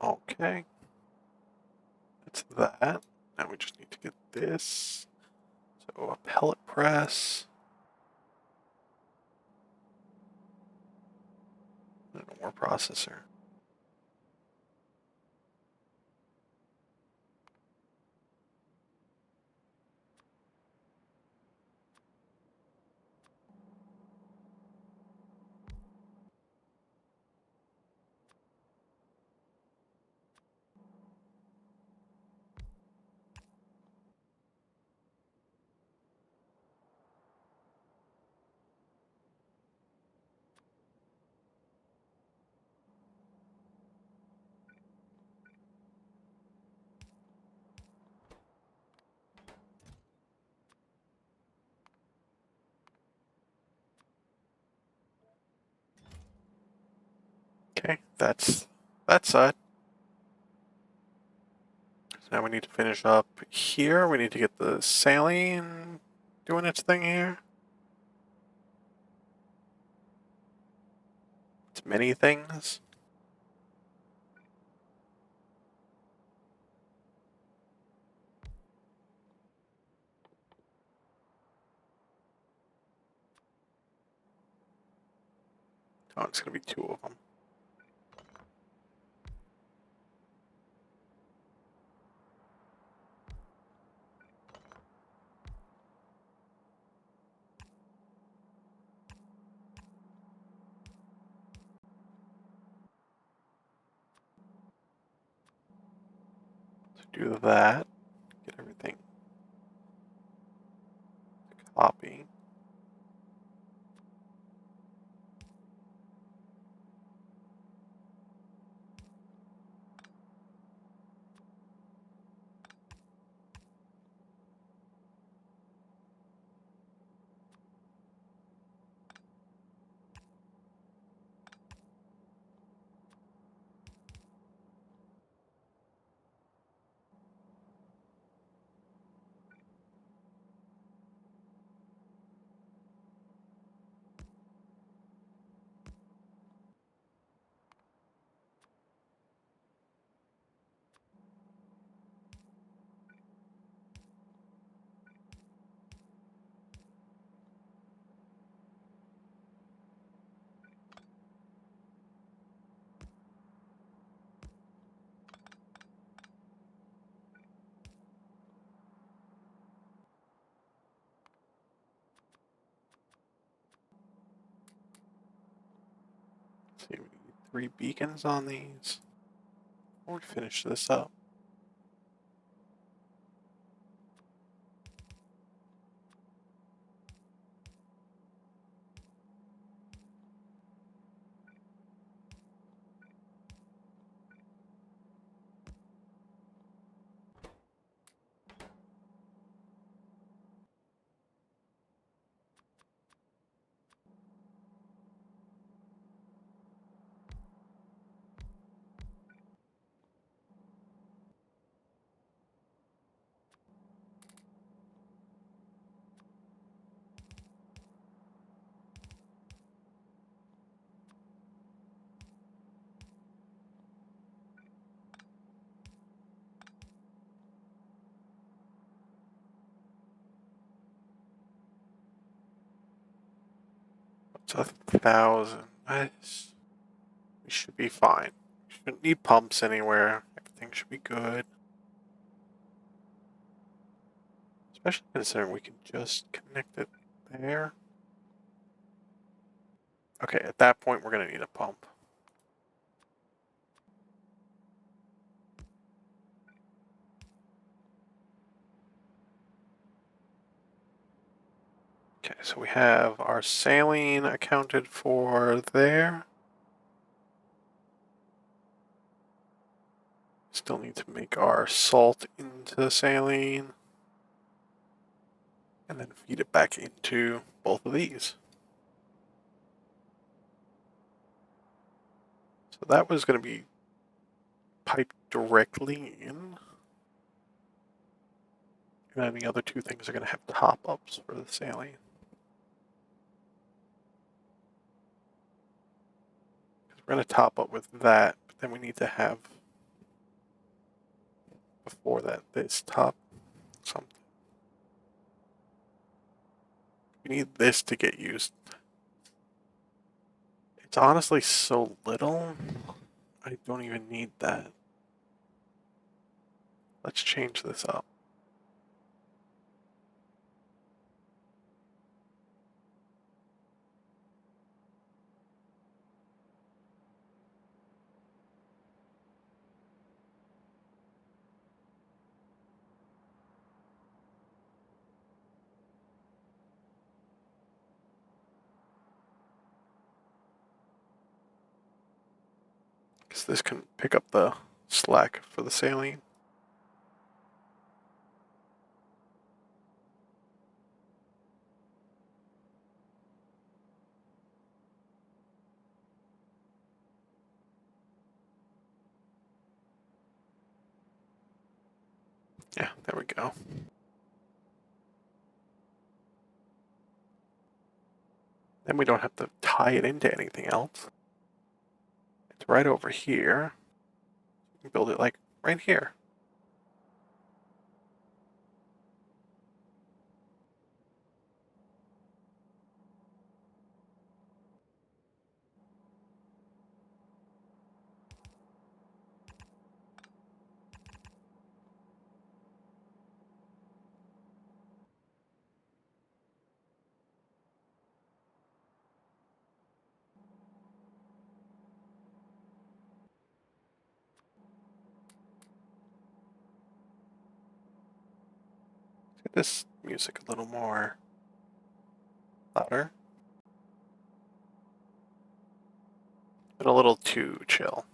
Okay. That's that. Now we just need to get this. So a pellet press. And an ore processor. Okay, that's that side. So now we need to finish up here. We need to get the saline doing its thing here. It's many things. Oh, it's gonna be two of them. So do that. Get everything. Copy. See, we need 3 beacons on these. Before we finish this up. It's 1,000. We should be fine. We shouldn't need pumps anywhere. Everything should be good. Especially considering we can just connect it there. Okay, at that point we're going to need a pump. Okay, so we have our saline accounted for there. Still need to make our salt into saline. And then feed it back into both of these. So that was going to be piped directly in. And then the other two things are going to have top-ups for the saline. We're going to top up with that, but then we need to have before that, this top something. We need this to get used. It's honestly so little, I don't even need that. Let's change this up. Because this can pick up the slack for the saline. Yeah, there we go. Then we don't have to tie it into anything else. It's right over here. You can build it like right here. Get this music a little more louder. But a little too chill.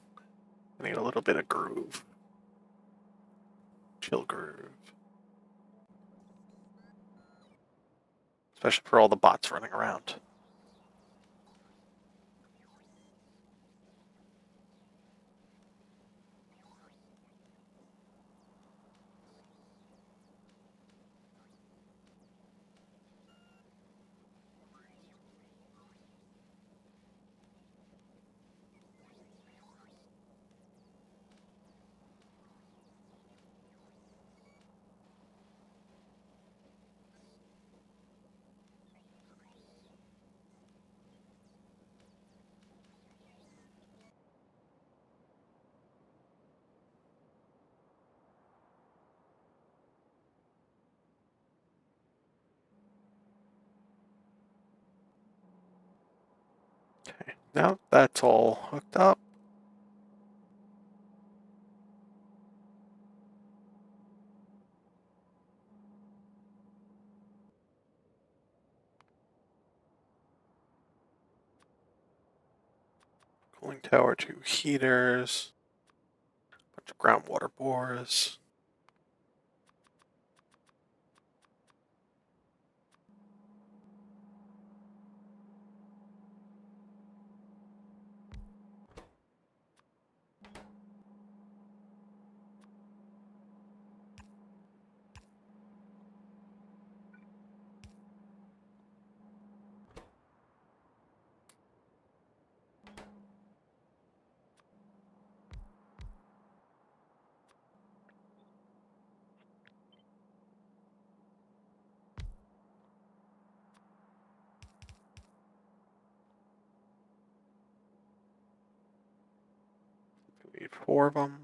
I need a little bit of groove. Chill groove. Especially for all the bots running around. Okay, now that's all hooked up. Cooling tower, 2 heaters, bunch of groundwater bores. We need 4 of them.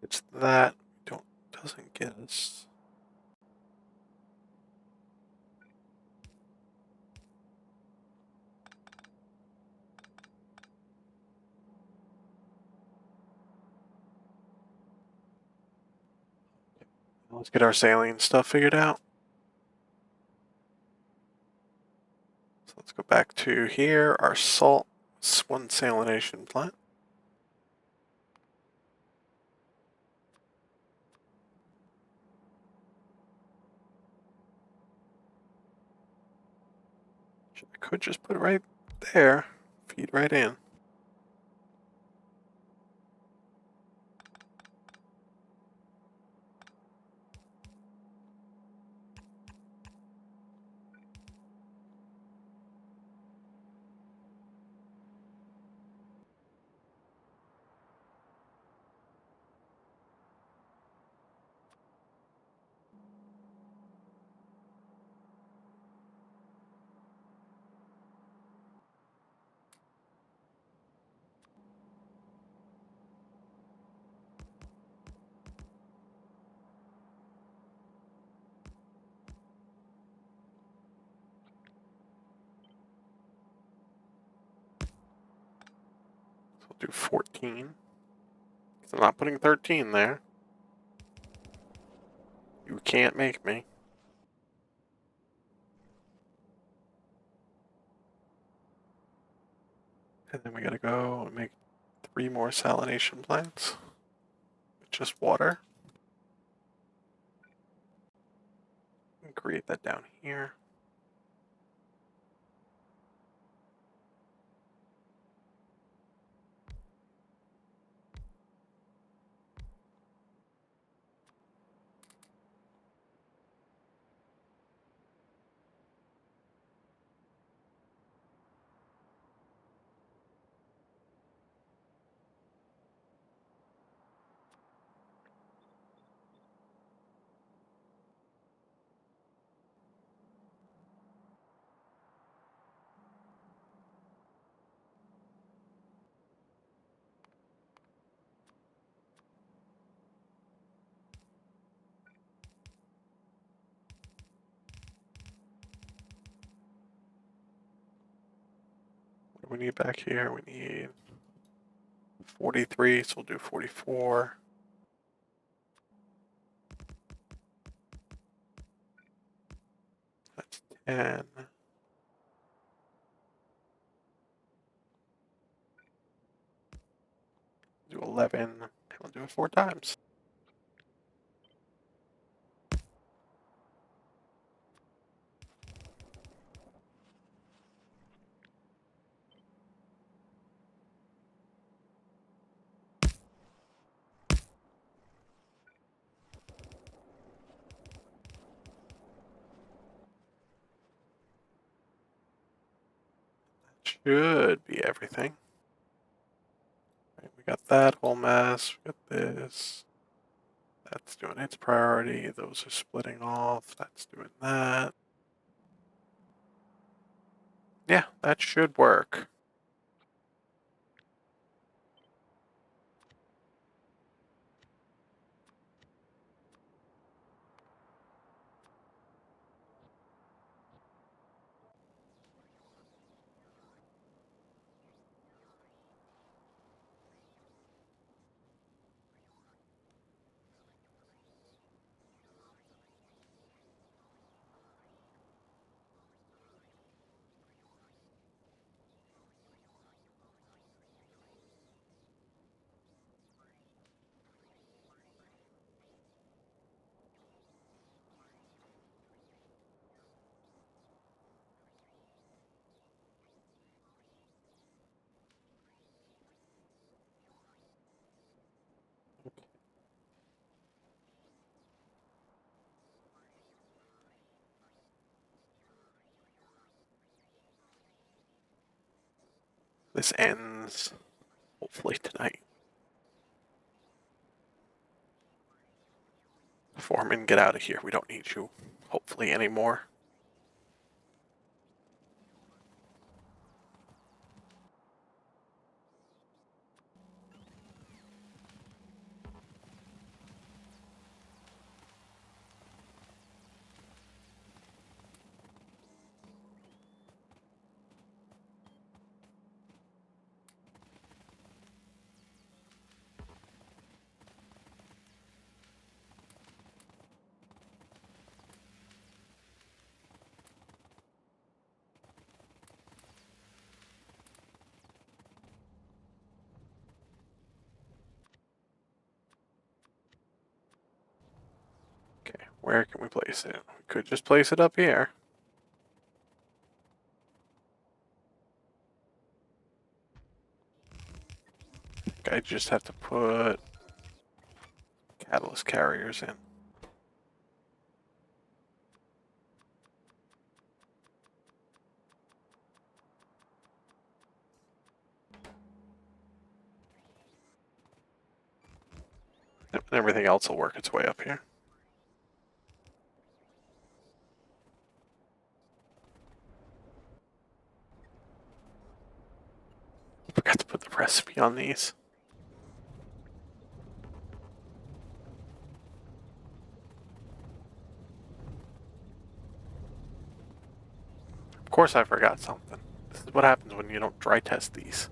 It's that doesn't get us. Let's get our saline stuff figured out. So let's go back to here, our salt, 1 salination plant. I could just put it right there, feed right in. do 14. I'm not putting 13 there. You can't make me. And then we gotta go and make 3 more salination plants. With just water. And create that down here. What do we need back here? We need 43, so we'll do 44. That's 10. Do 11, and we'll do it 4 times. Should be everything. Right, we got that whole mess. We got this. That's doing its priority. Those are splitting off. That's doing that. Yeah, that should work. This ends hopefully tonight. Foreman, get out of here. We don't need you, hopefully, anymore. Okay, where can we place it? We could just place it up here. I just have to put catalyst carriers in. And everything else will work its way up here. Forgot to put the recipe on these. Of course I forgot something. This is what happens when you don't dry test these.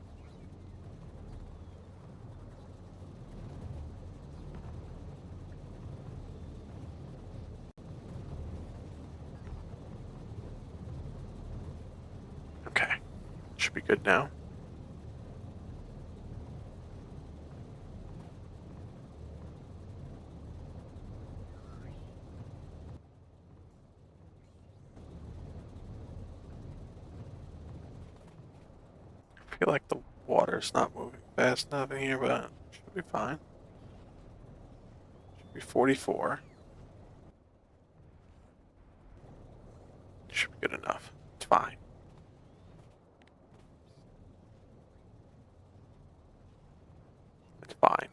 Should be good now. I feel like the water's not moving fast enough in here, but should be fine. Should be 44. Should be good enough. It's fine. It's fine.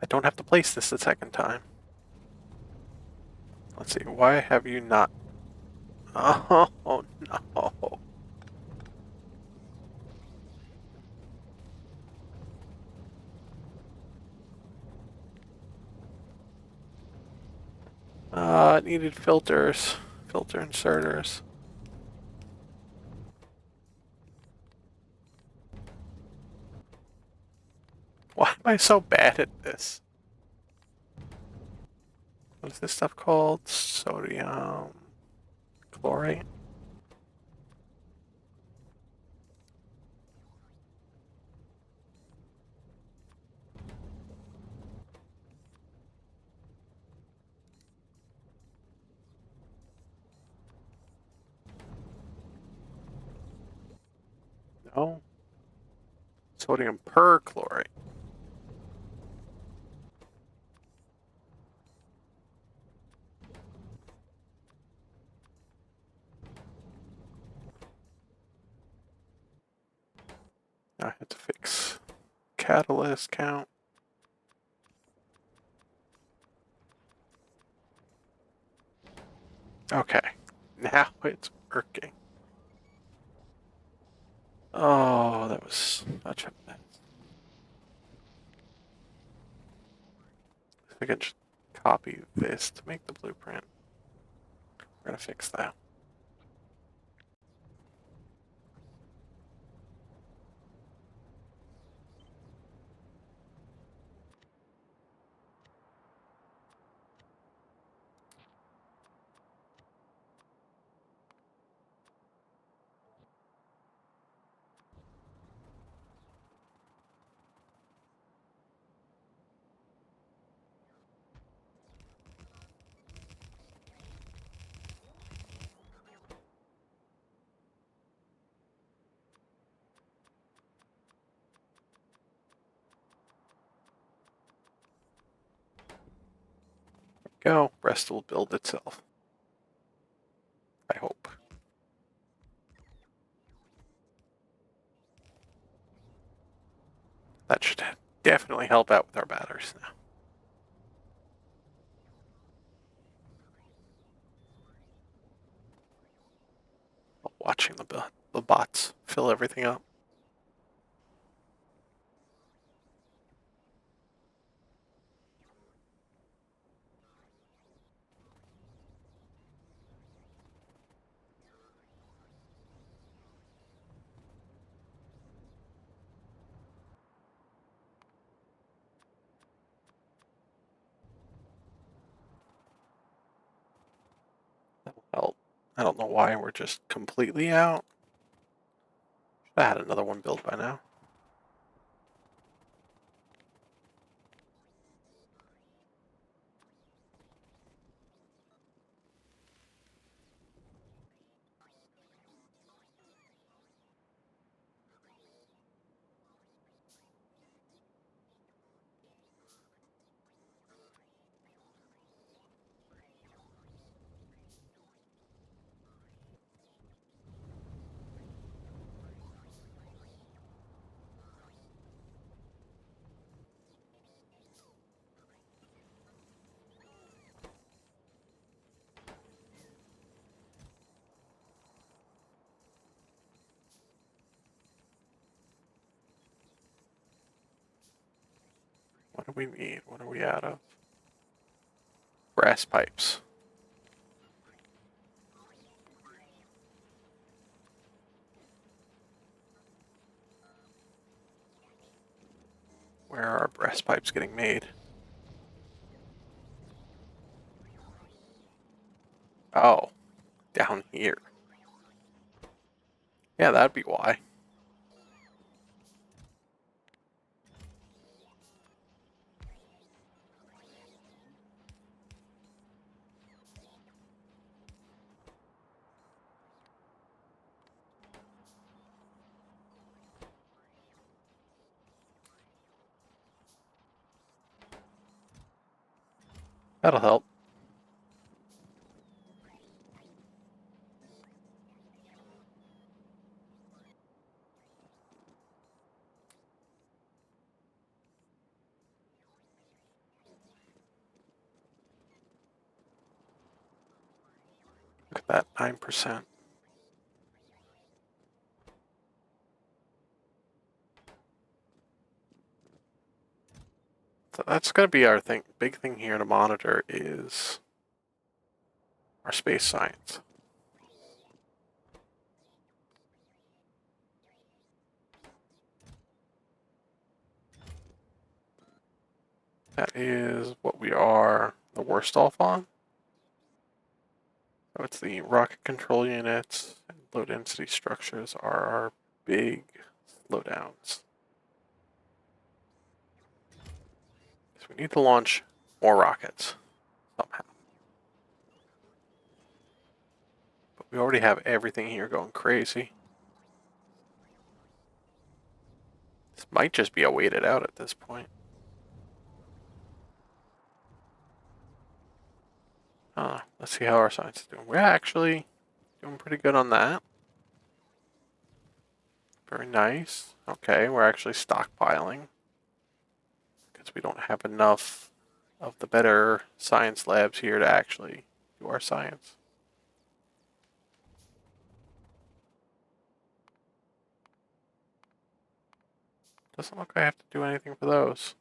I don't have to place this a second time. Let's see, why have you not? Oh, no. It needed filters. Filter inserters. Why am I so bad at this? What's this stuff called? Sodium chlorate? No. Sodium perchlorate. I had to fix catalyst count. Okay, now it's working. Oh, that was such a mess. I can just copy this to make the blueprint. We're gonna fix that. Go. Rest will build itself. I hope. That should definitely help out with our batters now. Watching the bots fill everything up. That'll help. I don't know why we're just completely out. I had another one built by now. What do we need? What are we out of? Brass pipes. Where are our brass pipes getting made? Oh, down here. Yeah, that'd be why. That'll help. Look at that, 9%. So that's going to be our big thing here to monitor is our space science. That is what we are the worst off on. So it's the rocket control units and low density structures are our big slowdowns. So we need to launch more rockets somehow. But we already have everything here going crazy. This might just be a waited out at this point. Let's see how our science is doing. We're actually doing pretty good on that. Very nice. Okay, we're actually stockpiling because we don't have enough of the better science labs here to actually do our science. Doesn't look like I have to do anything for those.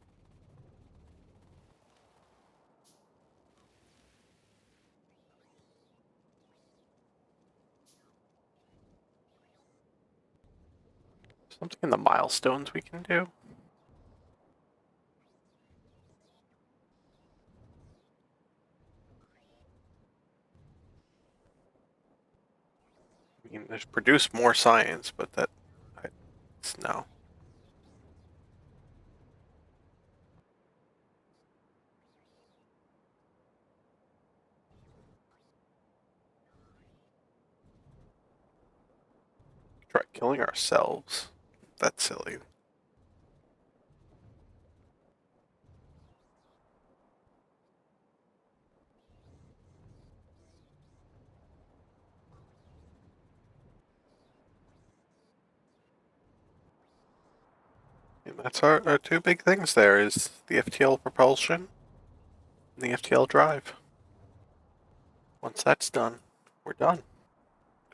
Something in the milestones we can do. I mean, there's produce more science, but it's no. Try killing ourselves. That's silly. And that's our two big things there is the FTL propulsion and the FTL drive. Once that's done, we're done.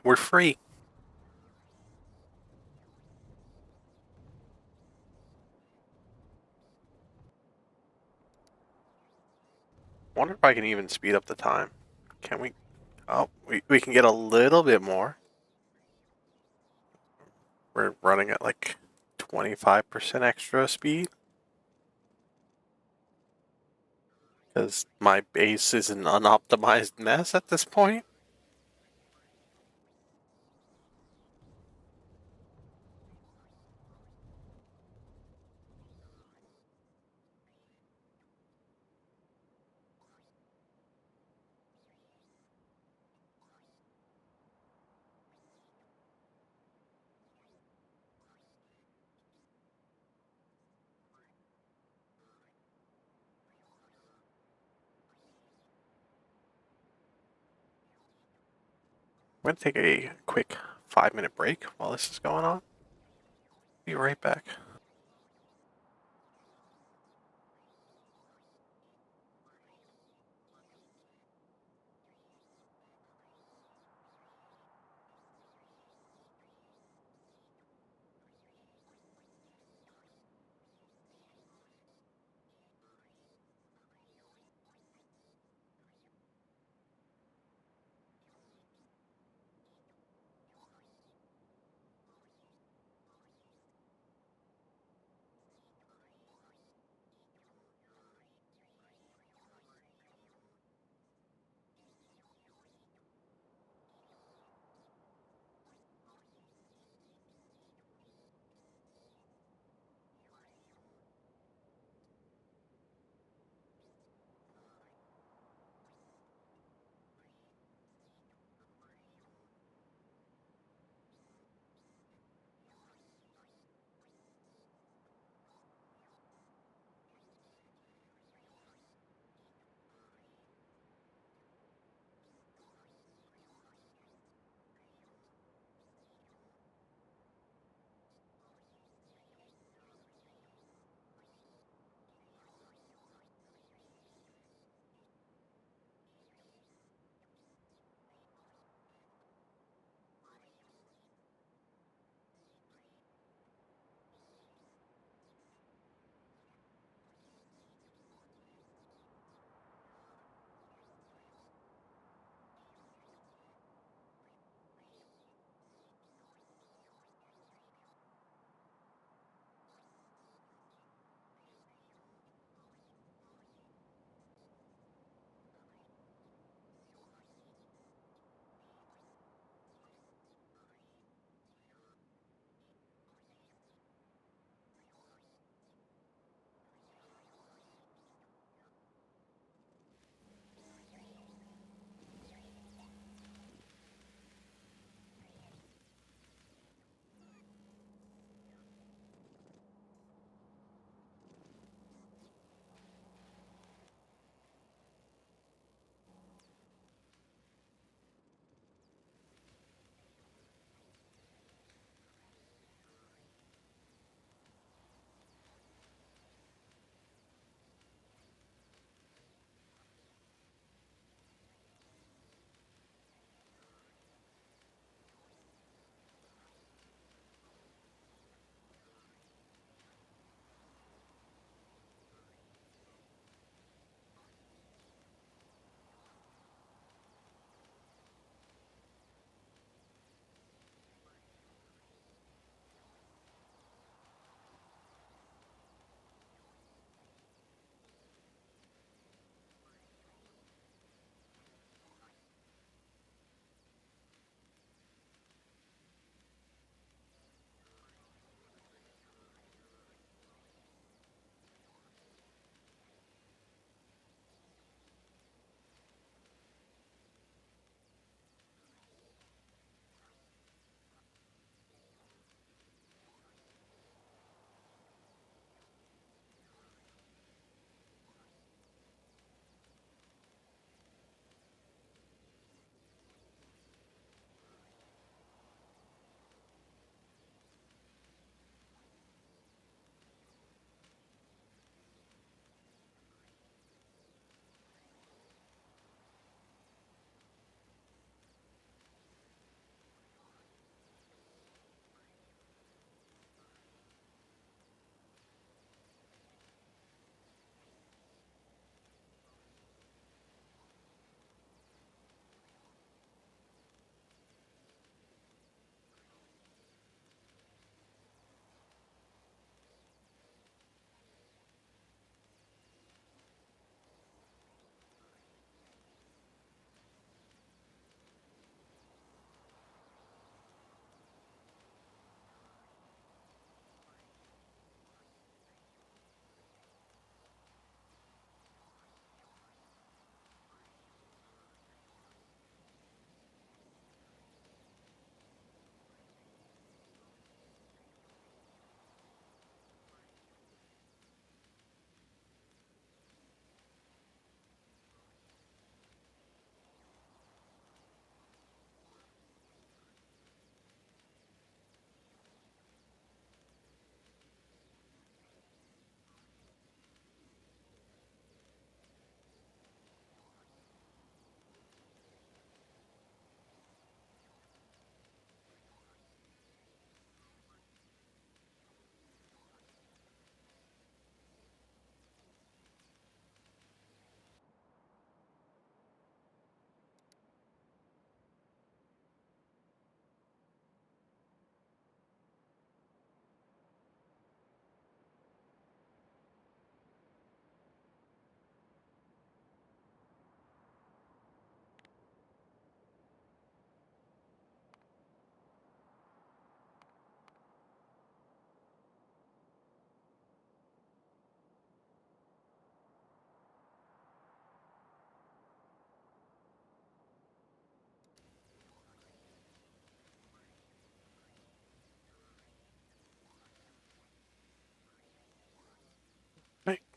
We're free. Wonder if I can even speed up the time. Can we? Oh, we can get a little bit more. We're running at like 25% extra speed. Because my base is an unoptimized mess at this point. I'm going to take a quick 5-minute break while this is going on. Be right back.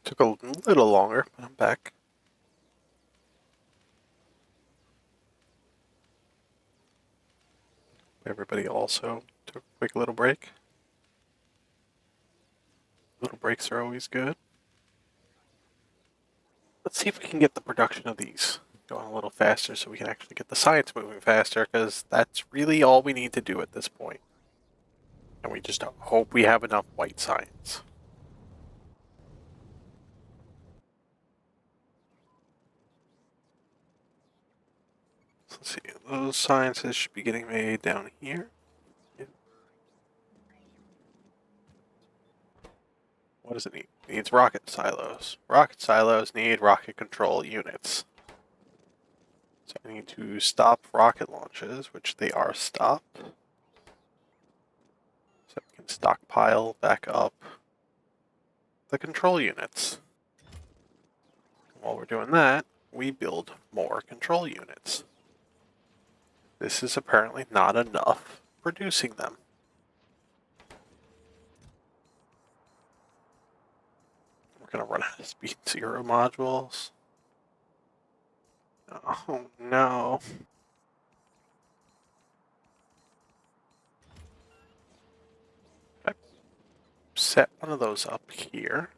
Took a little longer, but I'm back. Everybody also took a quick little break. Little breaks are always good. Let's see if we can get the production of these going a little faster so we can actually get the science moving faster, because that's really all we need to do at this point. And we just hope we have enough white science. So let's see, those sciences should be getting made down here. What does it need? It needs rocket silos. Rocket silos need rocket control units. So I need to stop rocket launches, which they are stopped. So we can stockpile back up the control units. While we're doing that, we build more control units. This is apparently not enough producing them. We're going to run out of speed 0 modules. Oh no. I set one of those up here.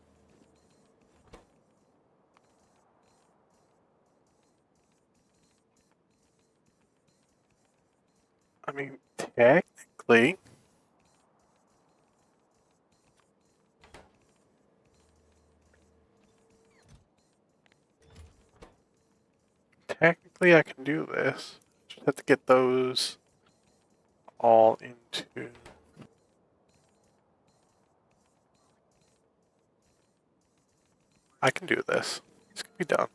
I mean, technically, I can do this. Just have to get those all into... I can do this. This can be done.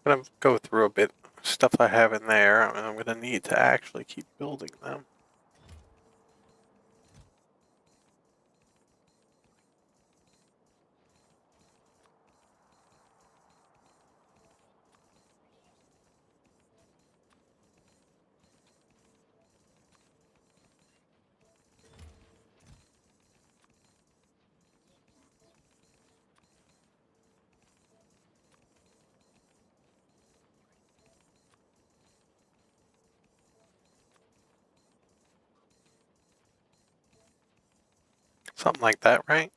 I'm going to go through a bit of stuff I have in there, and I'm going to need to actually keep building them. Something like that, right?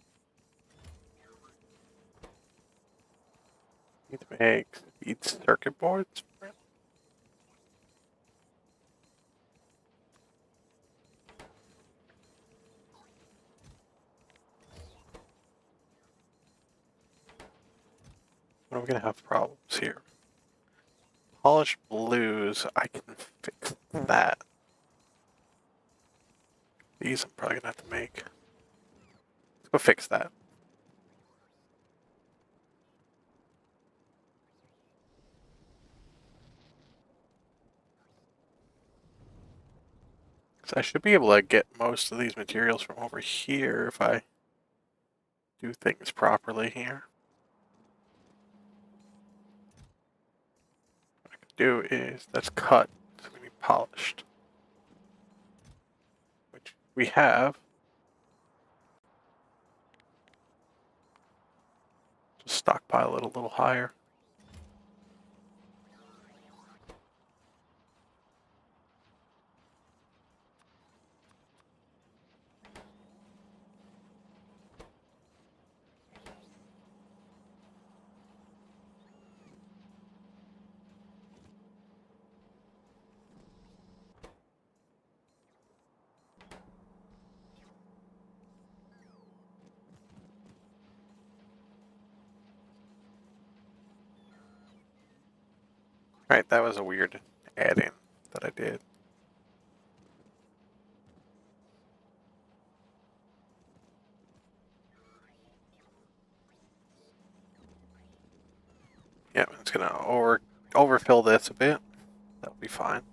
Need to make speed circuit boards. What are we going to have problems here? Polished blues, I can fix that. These I'm probably going to have to make. Let's go fix that. So I should be able to get most of these materials from over here if I do things properly here. What I could do is, that's cut, so we need polished. Which we have. Just stockpile it a little higher. Right, that was a weird add-in that I did. Yeah, it's gonna overfill this a bit. That'll be fine.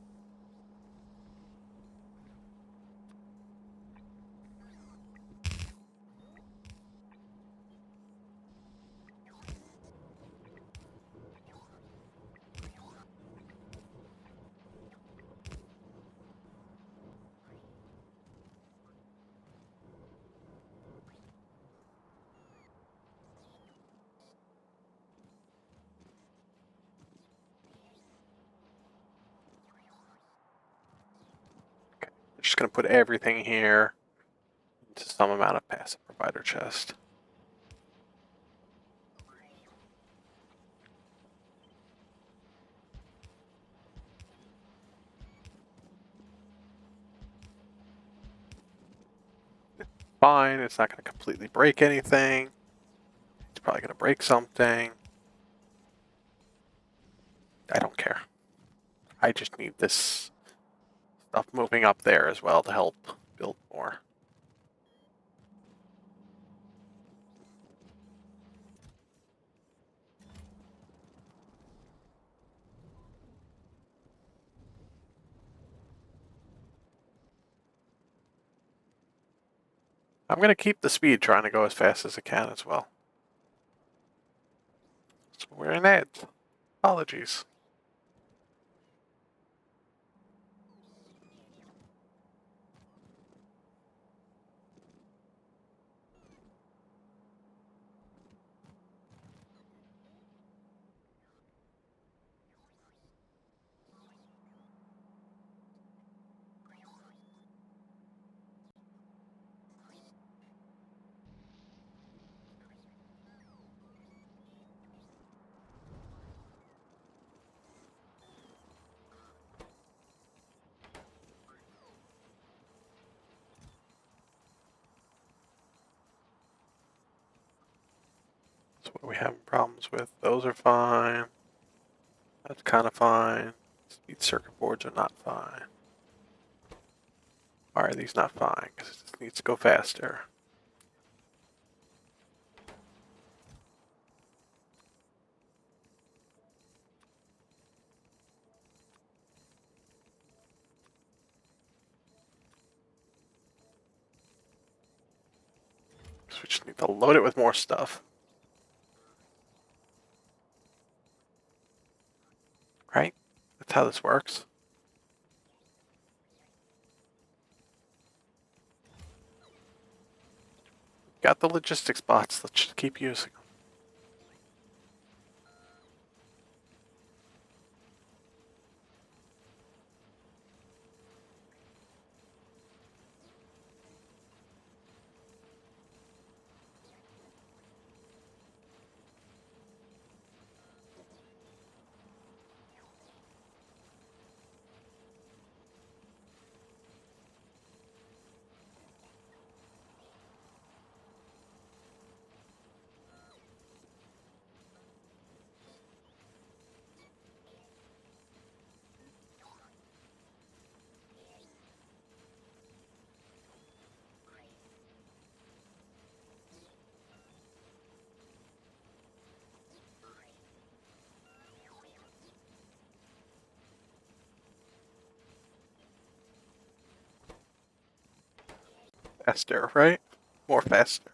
going to put everything here into some amount of passive provider chest. Fine, it's not going to completely break anything. It's probably going to break something. I don't care. I just need this stuff moving up there as well to help build more. I'm going to keep the speed trying to go as fast as I can as well. So we're in Ed. Apologies. So what are we having problems with? Those are fine. That's kind of fine. Speed circuit boards are not fine. Why are these not fine? Because it just needs to go faster. So we just need to load it with more stuff. Right? That's how this works. Got the logistics bots. Let's just keep using them. Faster, right? More faster.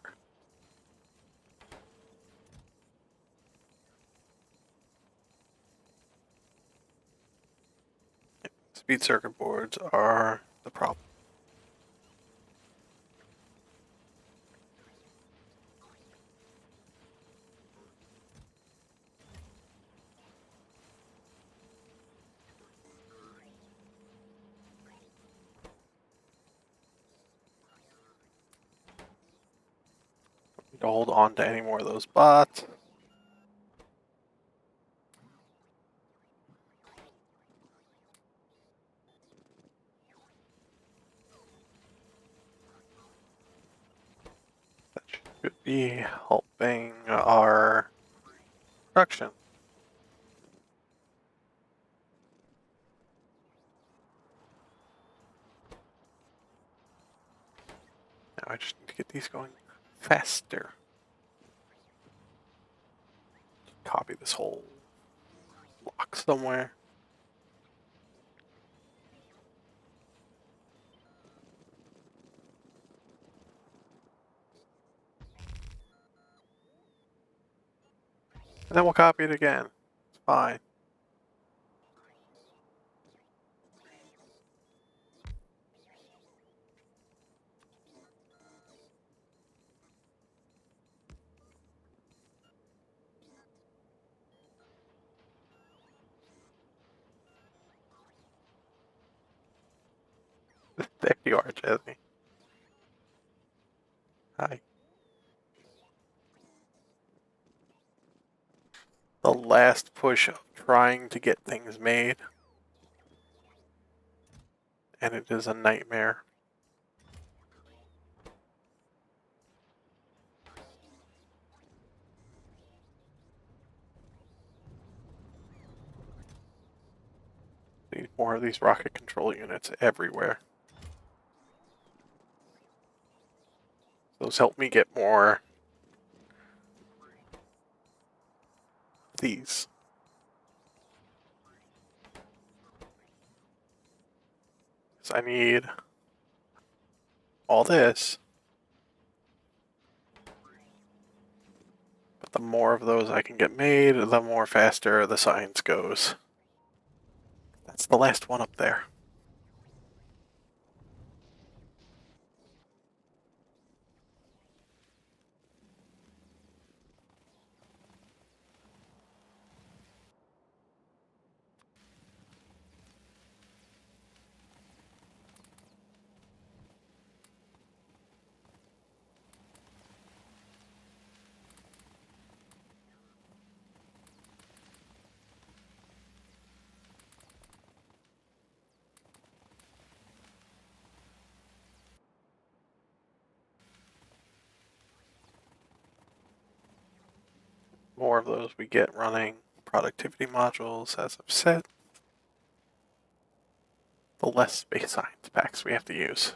Speed circuit boards are the problem. Need to hold on to any more of those bots. That should be helping our production. Now I just need to get these going faster. Copy this whole block somewhere. And then we'll copy it again. It's fine. There You are, Jesse. Hi. The last push of trying to get things made, and it is a nightmare. Need more of these rocket control units everywhere. Those help me get more of these. So I need all this. But the more of those I can get made, the more faster the science goes. That's the last one up there. More of those we get running productivity modules, as I've said, the less space science packs we have to use.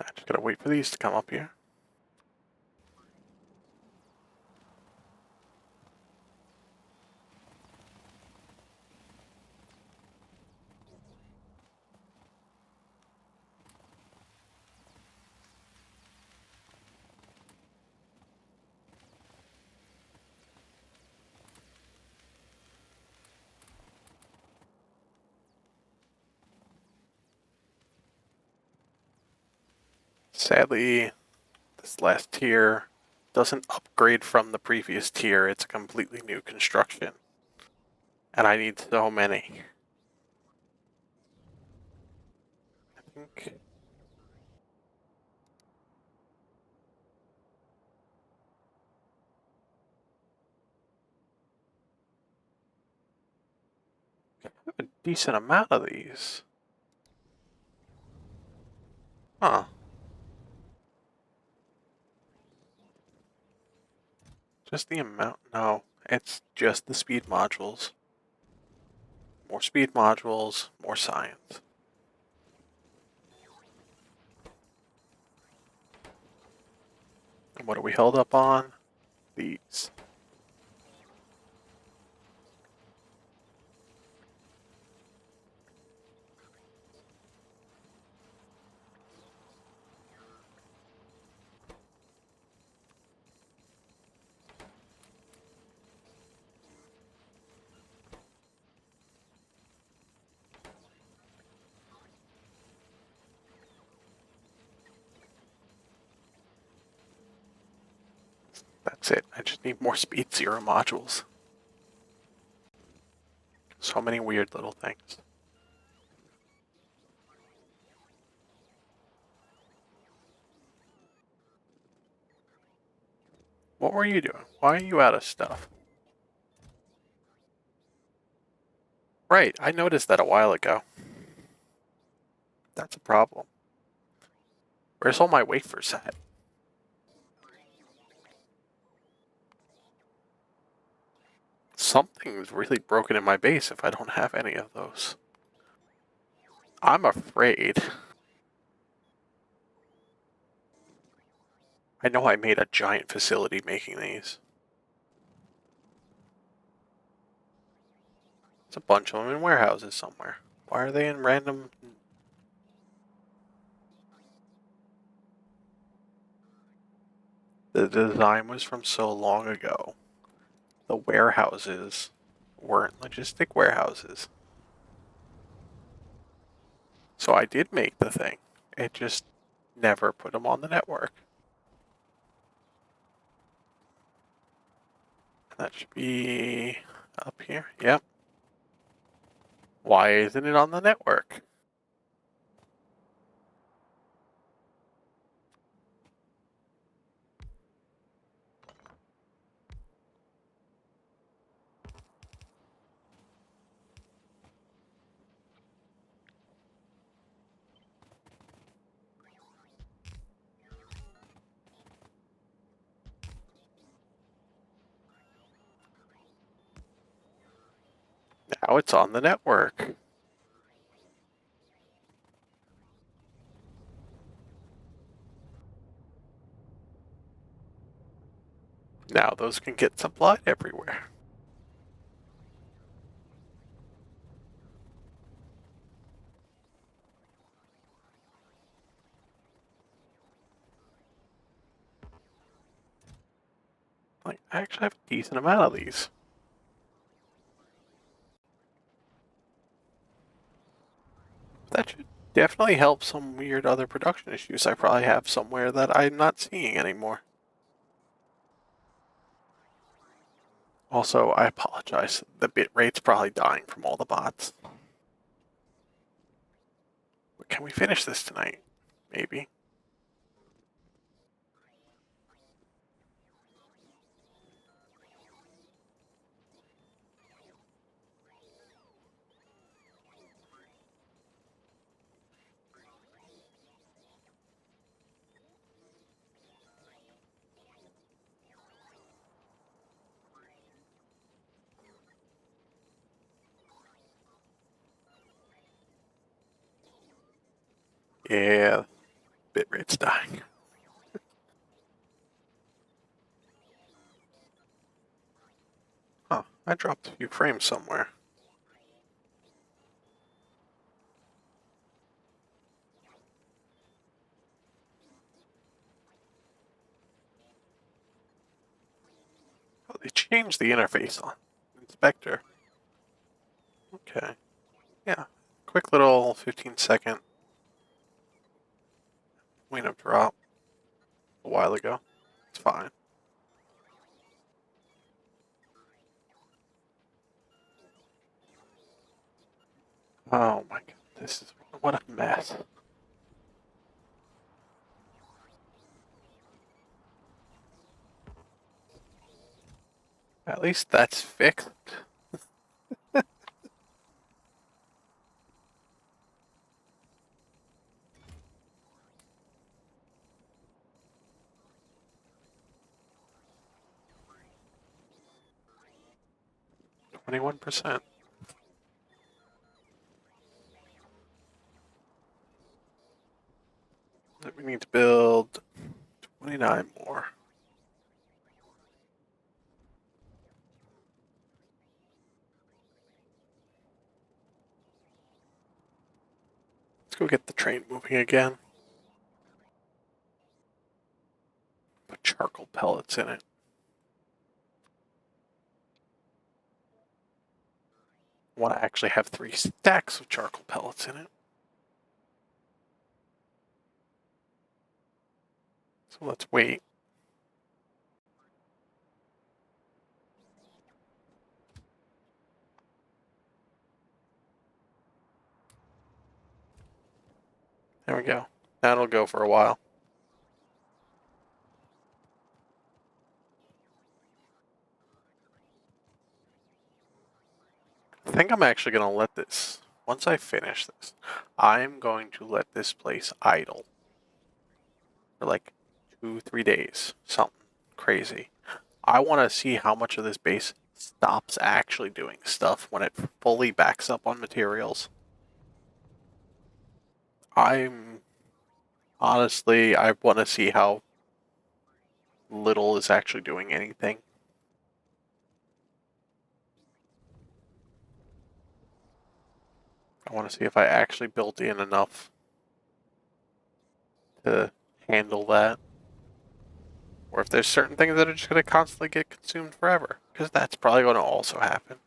I just gotta wait for these to come up here. Sadly, this last tier doesn't upgrade from the previous tier. It's a completely new construction. And I need so many. I think I have a decent amount of these. Huh. Just the amount? No, it's just the speed modules. More speed modules, more science. And what are we held up on? These. That's it. I just need more speed zero modules. So many weird little things. What were you doing? Why are you out of stuff? Right, I noticed that a while ago. That's a problem. Where's all my wafers at? Something's really broken in my base if I don't have any of those. I'm afraid. I know I made a giant facility making these. There's a bunch of them in warehouses somewhere. Why are they in random... The design was from so long ago. The warehouses weren't logistic warehouses. So I did make the thing. It just never put them on the network. That should be up here. Yep. Why isn't it on the network? Now it's on the network. Now those can get supplied everywhere. Like, I actually have a decent amount of these. That should definitely help some weird other production issues I probably have somewhere that I'm not seeing anymore. Also, I apologize. The bit rate's probably dying from all the bots. But can we finish this tonight? Maybe. Yeah, bit rate's dying. Huh, I dropped a few frames somewhere. Oh, they changed the interface on Inspector. Okay. Yeah. Quick little 15-second cleanup drop a while ago. It's fine. Oh my god, this is what a mess. At least that's fixed. 21%. We need to build 29 more. Let's go get the train moving again. Put charcoal pellets in it. I want to actually have 3 stacks of charcoal pellets in it. So let's wait. There we go. That'll go for a while. I think I'm actually going to let this, once I finish this, I'm going to let this place idle for like 2-3 days. Something crazy. I want to see how much of this base stops actually doing stuff when it fully backs up on materials. I'm honestly, I want to see how little is actually doing anything. I want to see if I actually built in enough to handle that. Or if there's certain things that are just going to constantly get consumed forever. Because that's probably going to also happen.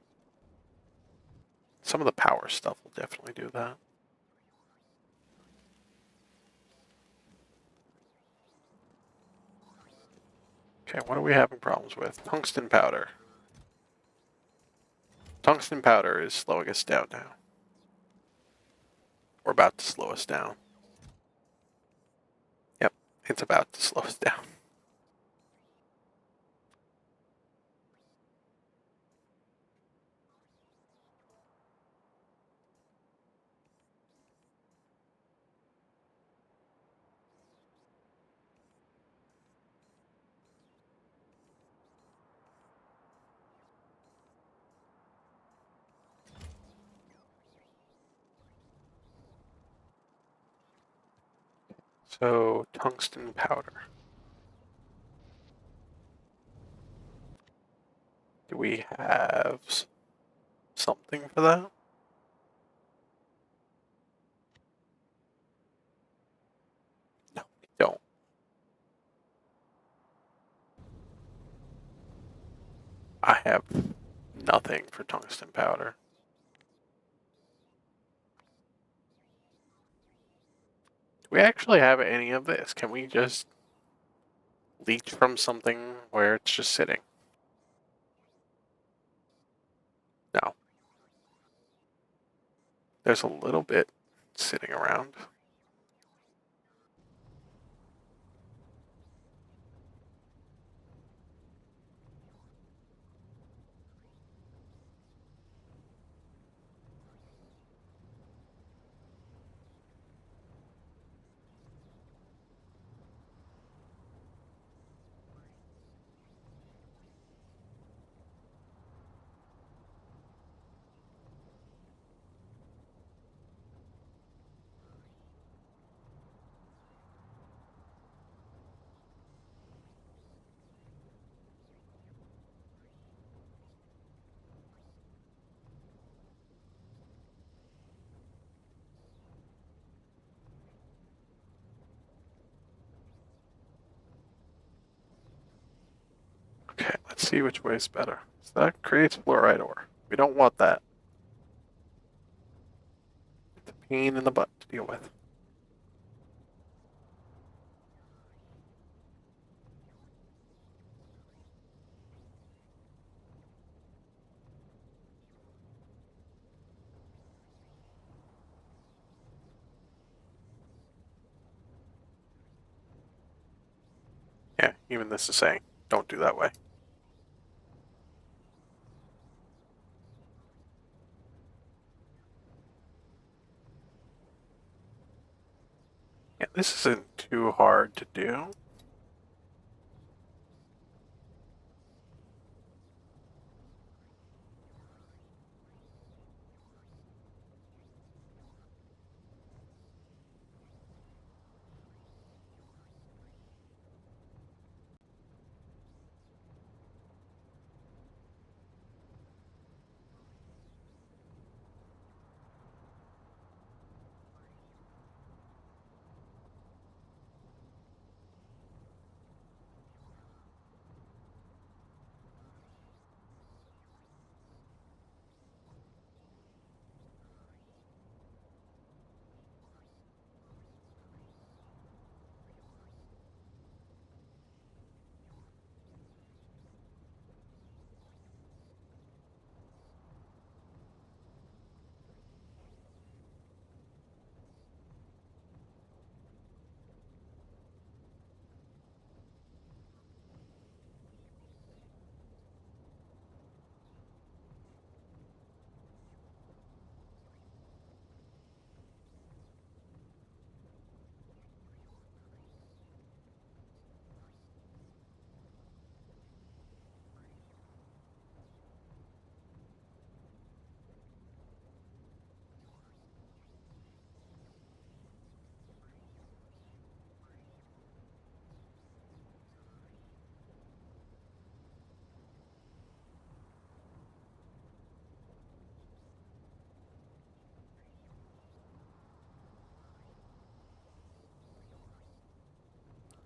Some of the power stuff will definitely do that. Okay, what are we having problems with? Tungsten powder. Tungsten powder is slowing us down now. We're about to slow us down. Yep, it's about to slow us down. So, tungsten powder. Do we have something for that? No, we don't. I have nothing for tungsten powder. Do we actually have any of this? Can we just leech from something where it's just sitting? No. There's a little bit sitting around. Okay, let's see which way is better. So that creates fluoride ore. We don't want that. It's a pain in the butt to deal with. Yeah, even this is saying, don't do that way. Yeah, this isn't too hard to do.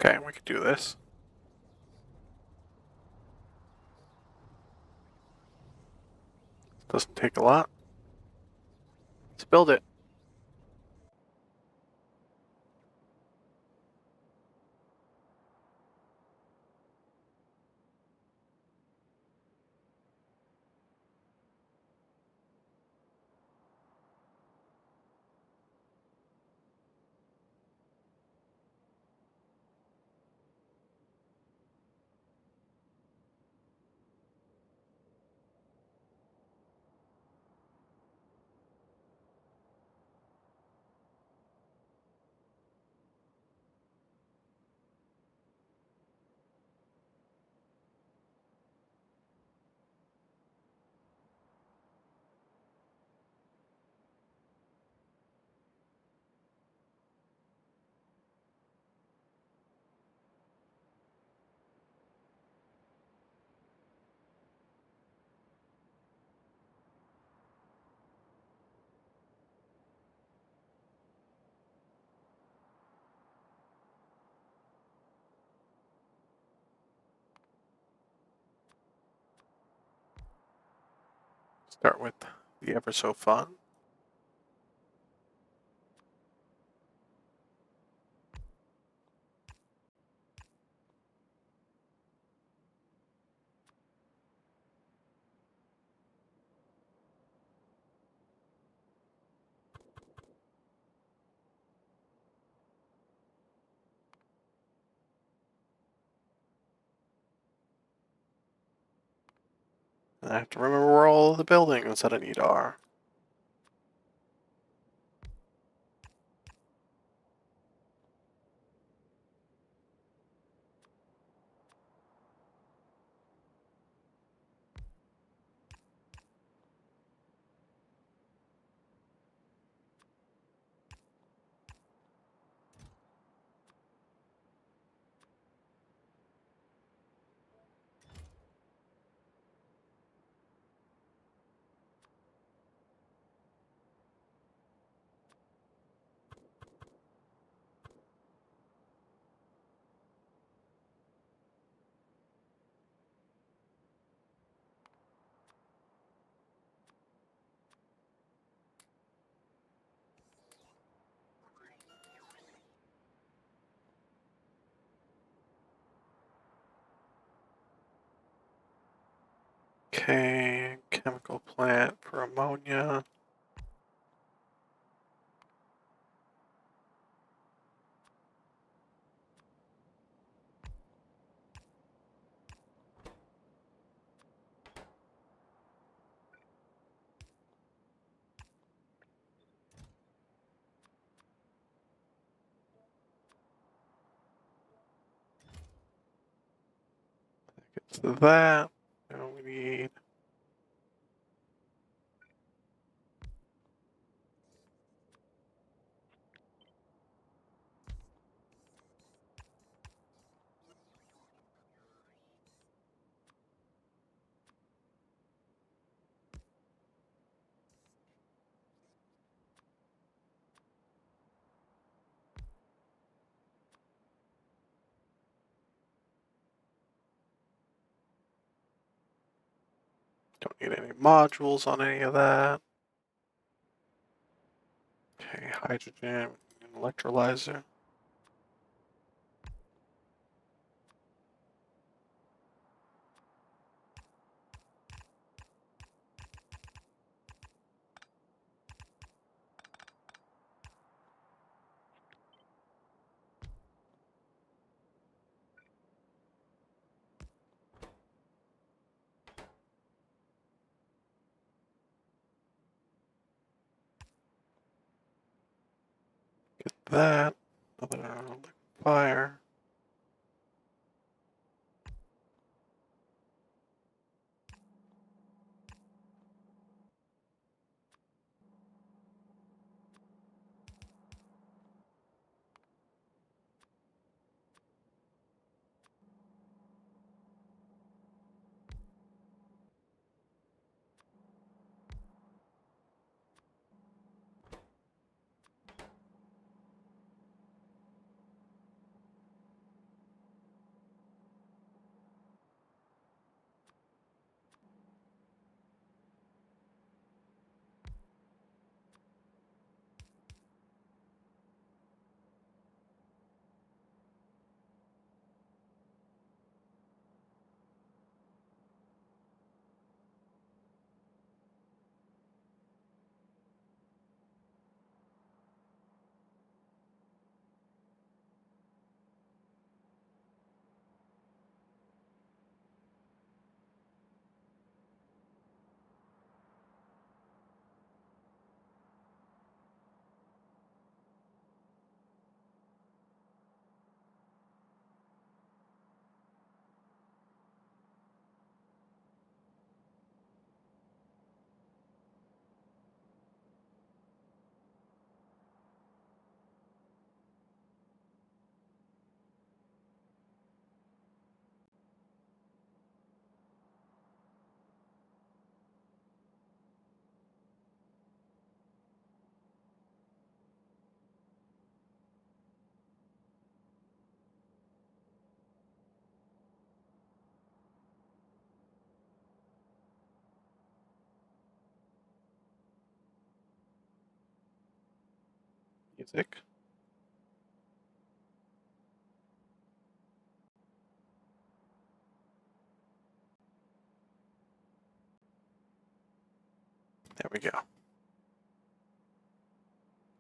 Okay, we could do this. Doesn't take a lot. Let's build it. Start with the ever so fun. And I have to remember where all of the buildings that I need are. Okay, chemical plant for ammonia. Gets that. Now we need don't need any modules on any of that. Okay, hydrogen, an electrolyzer. Get that. Another liquefier. Music. There we go.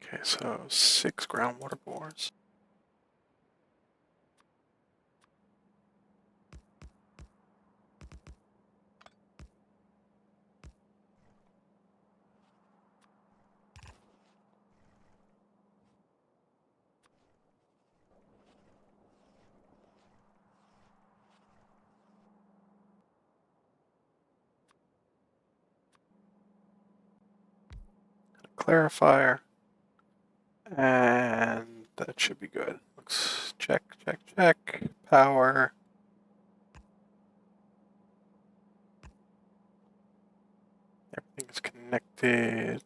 Okay, so 6 groundwater bores. Clarifier. And that should be good. Looks check, check, check. Power. Everything's connected.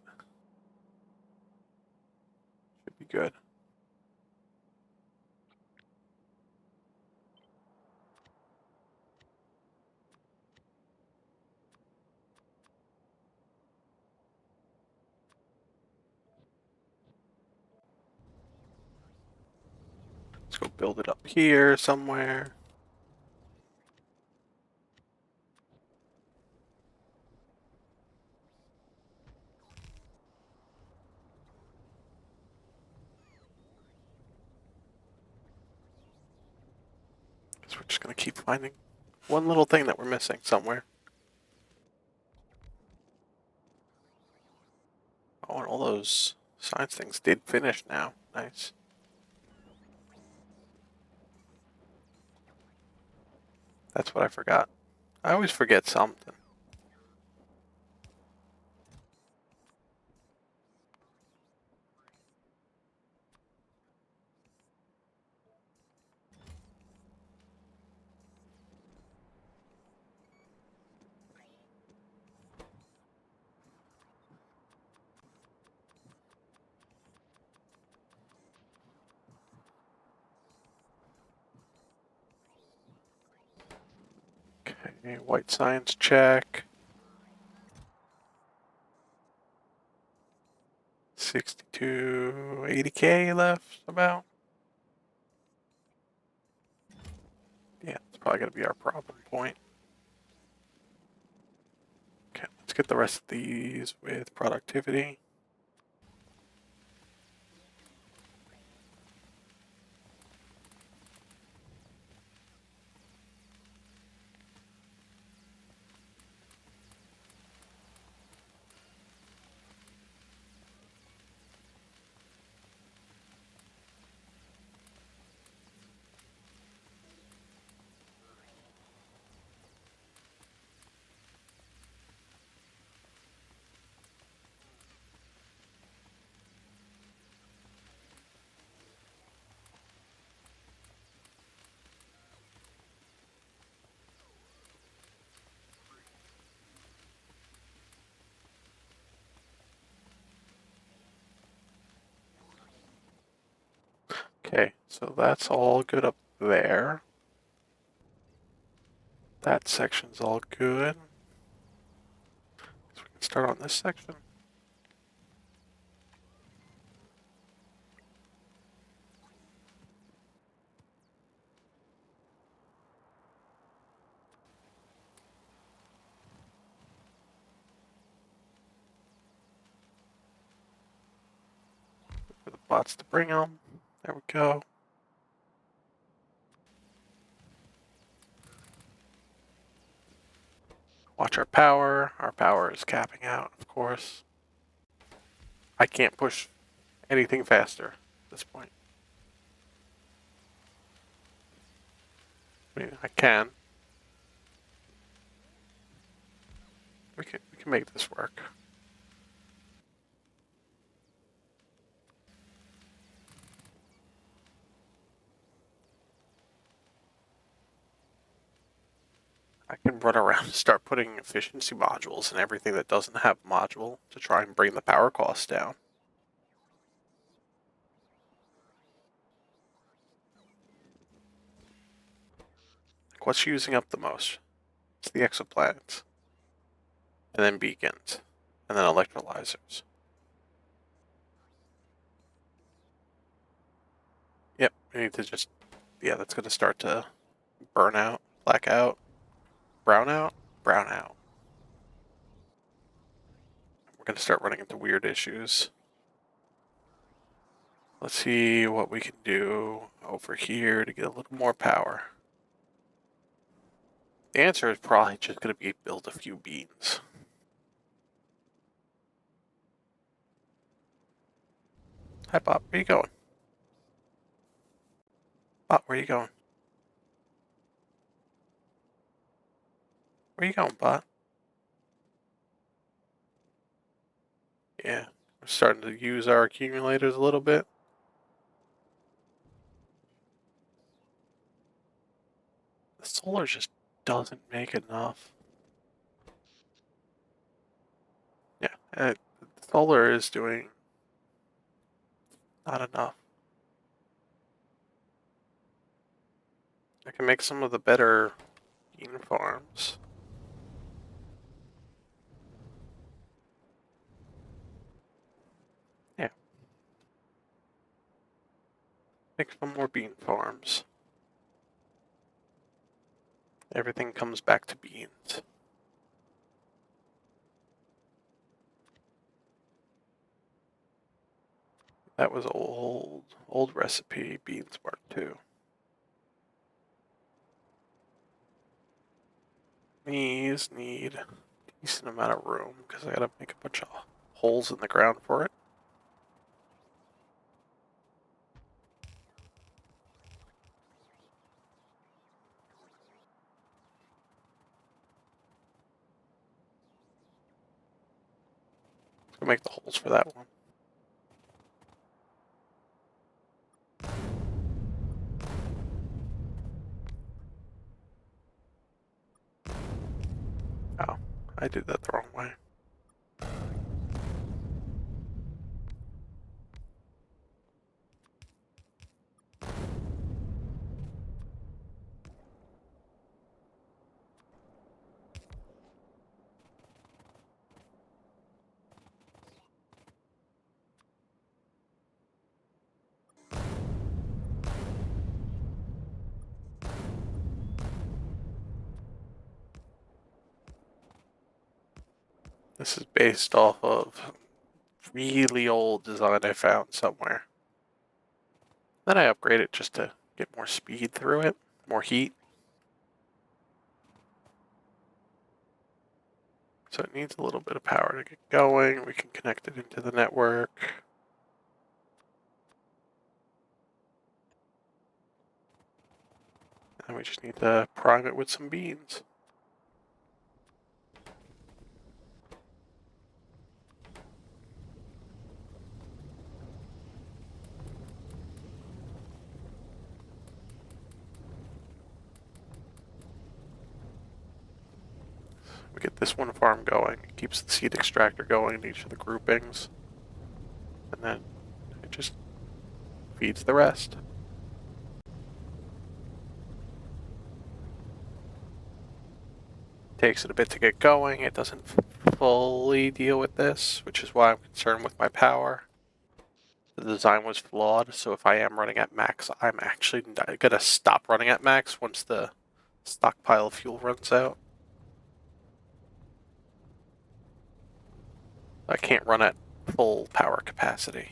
Should be good. Let's go build it up here somewhere. Guess we're just gonna keep finding one little thing that we're missing somewhere. Oh, and all those science things did finish now. Nice. That's what I forgot. I always forget something. Okay, white science check. 62, 80K left about. Yeah, it's probably gonna be our problem point. Okay, let's get the rest of these with productivity. Okay, so that's all good up there. That section's all good. So we can start on this section. For the bots to bring them. There we go. Watch our power. Our power is capping out, of course. I can't push anything faster at this point. I mean, I can. We can make this work. I can run around and start putting efficiency modules in everything that doesn't have a module to try and bring the power costs down. Like, what's using up the most? It's the exoplanets. And then beacons. And then electrolyzers. We need to just, yeah, that's going to start to burn out, black out, brown out, brown out. We're going to start running into weird issues. Let's see what we can do over here to get a little more power. The answer is probably just going to be build a few beans. Hi, Bob. Where you going? Bob, where you going? Where you going, Bob? Yeah, we're starting to use our accumulators a little bit. The solar just doesn't make enough. Yeah, solar is doing not enough. I can make some of the better bean farms. Yeah. Make some more bean farms. Everything comes back to beans. That was old recipe, beans part 2. These need a decent amount of room because I gotta make a bunch of holes in the ground for it. Let's go make the holes for that one. Oh, I did that the wrong way. This is based off of really old design I found somewhere. Then I upgrade it just to get more speed through it, more heat. So it needs a little bit of power to get going. We can connect it into the network. And we just need to prime it with some beans. We get this one farm going. It keeps the seed extractor going in each of the groupings. And then it just feeds the rest. Takes it a bit to get going. It doesn't fully deal with this, which is why I'm concerned with my power. The design was flawed, so if I am running at max, I'm actually gonna stop running at max once the stockpile of fuel runs out. I can't run at full power capacity.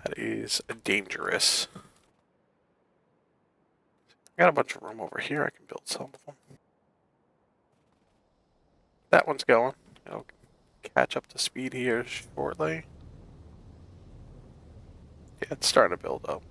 That is dangerous. I got a bunch of room over here. I can build some of them. That one's going. It'll catch up to speed here shortly. Yeah, it's starting to build up.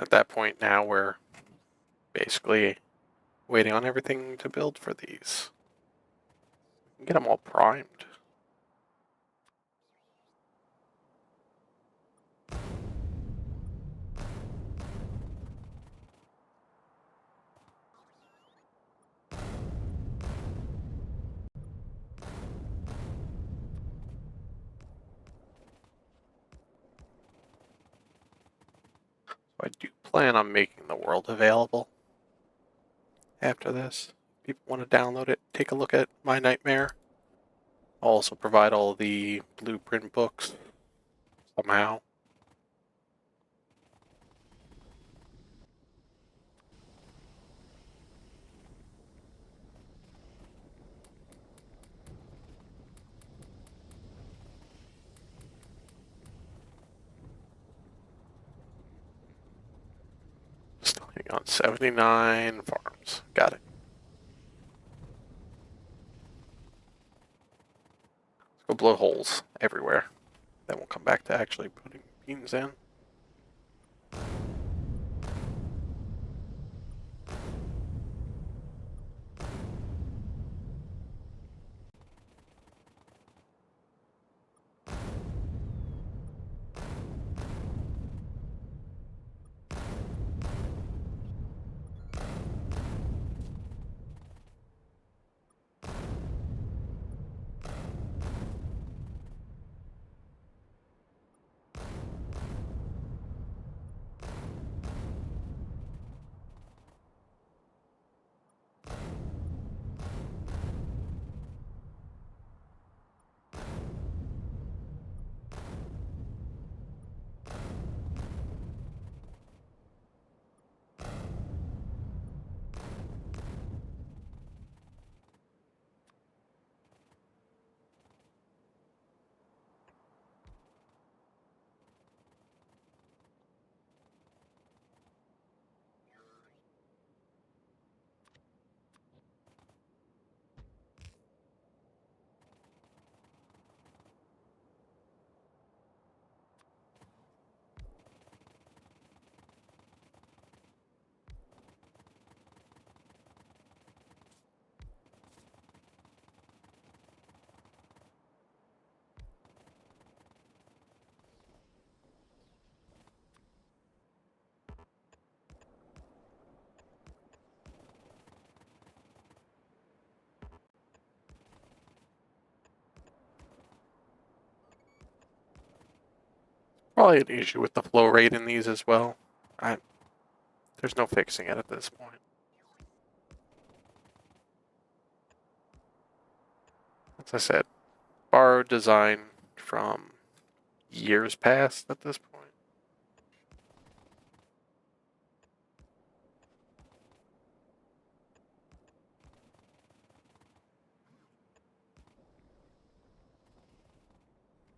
at that point now where basically waiting on everything to build for these. Get them all primed. So I do plan on making the world available after this. People want to download it, take a look at my nightmare. I'll also provide all the blueprint books somehow. Starting on 79 farms. Got it. Let's go blow holes everywhere. Then we'll come back to actually putting beans in. Probably an issue with the flow rate in these as well. There's no fixing it at this point. As I said, borrowed design from years past at this point.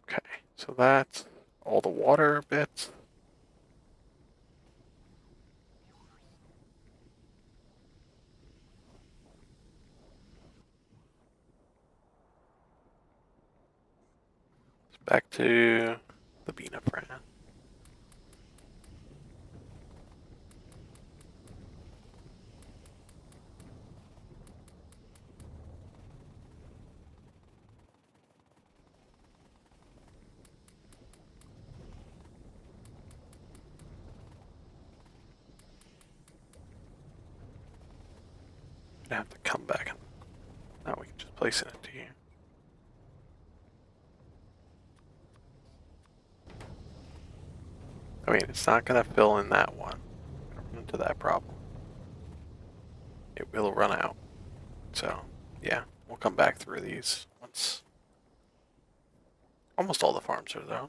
Okay, so that's all the water bits. Back to the Bina brand. I have to come back. Now we can just place it into here. I mean, it's not going to fill in that one. Run into that problem. It will run out. So, yeah, we'll come back through these once almost all the farms are done.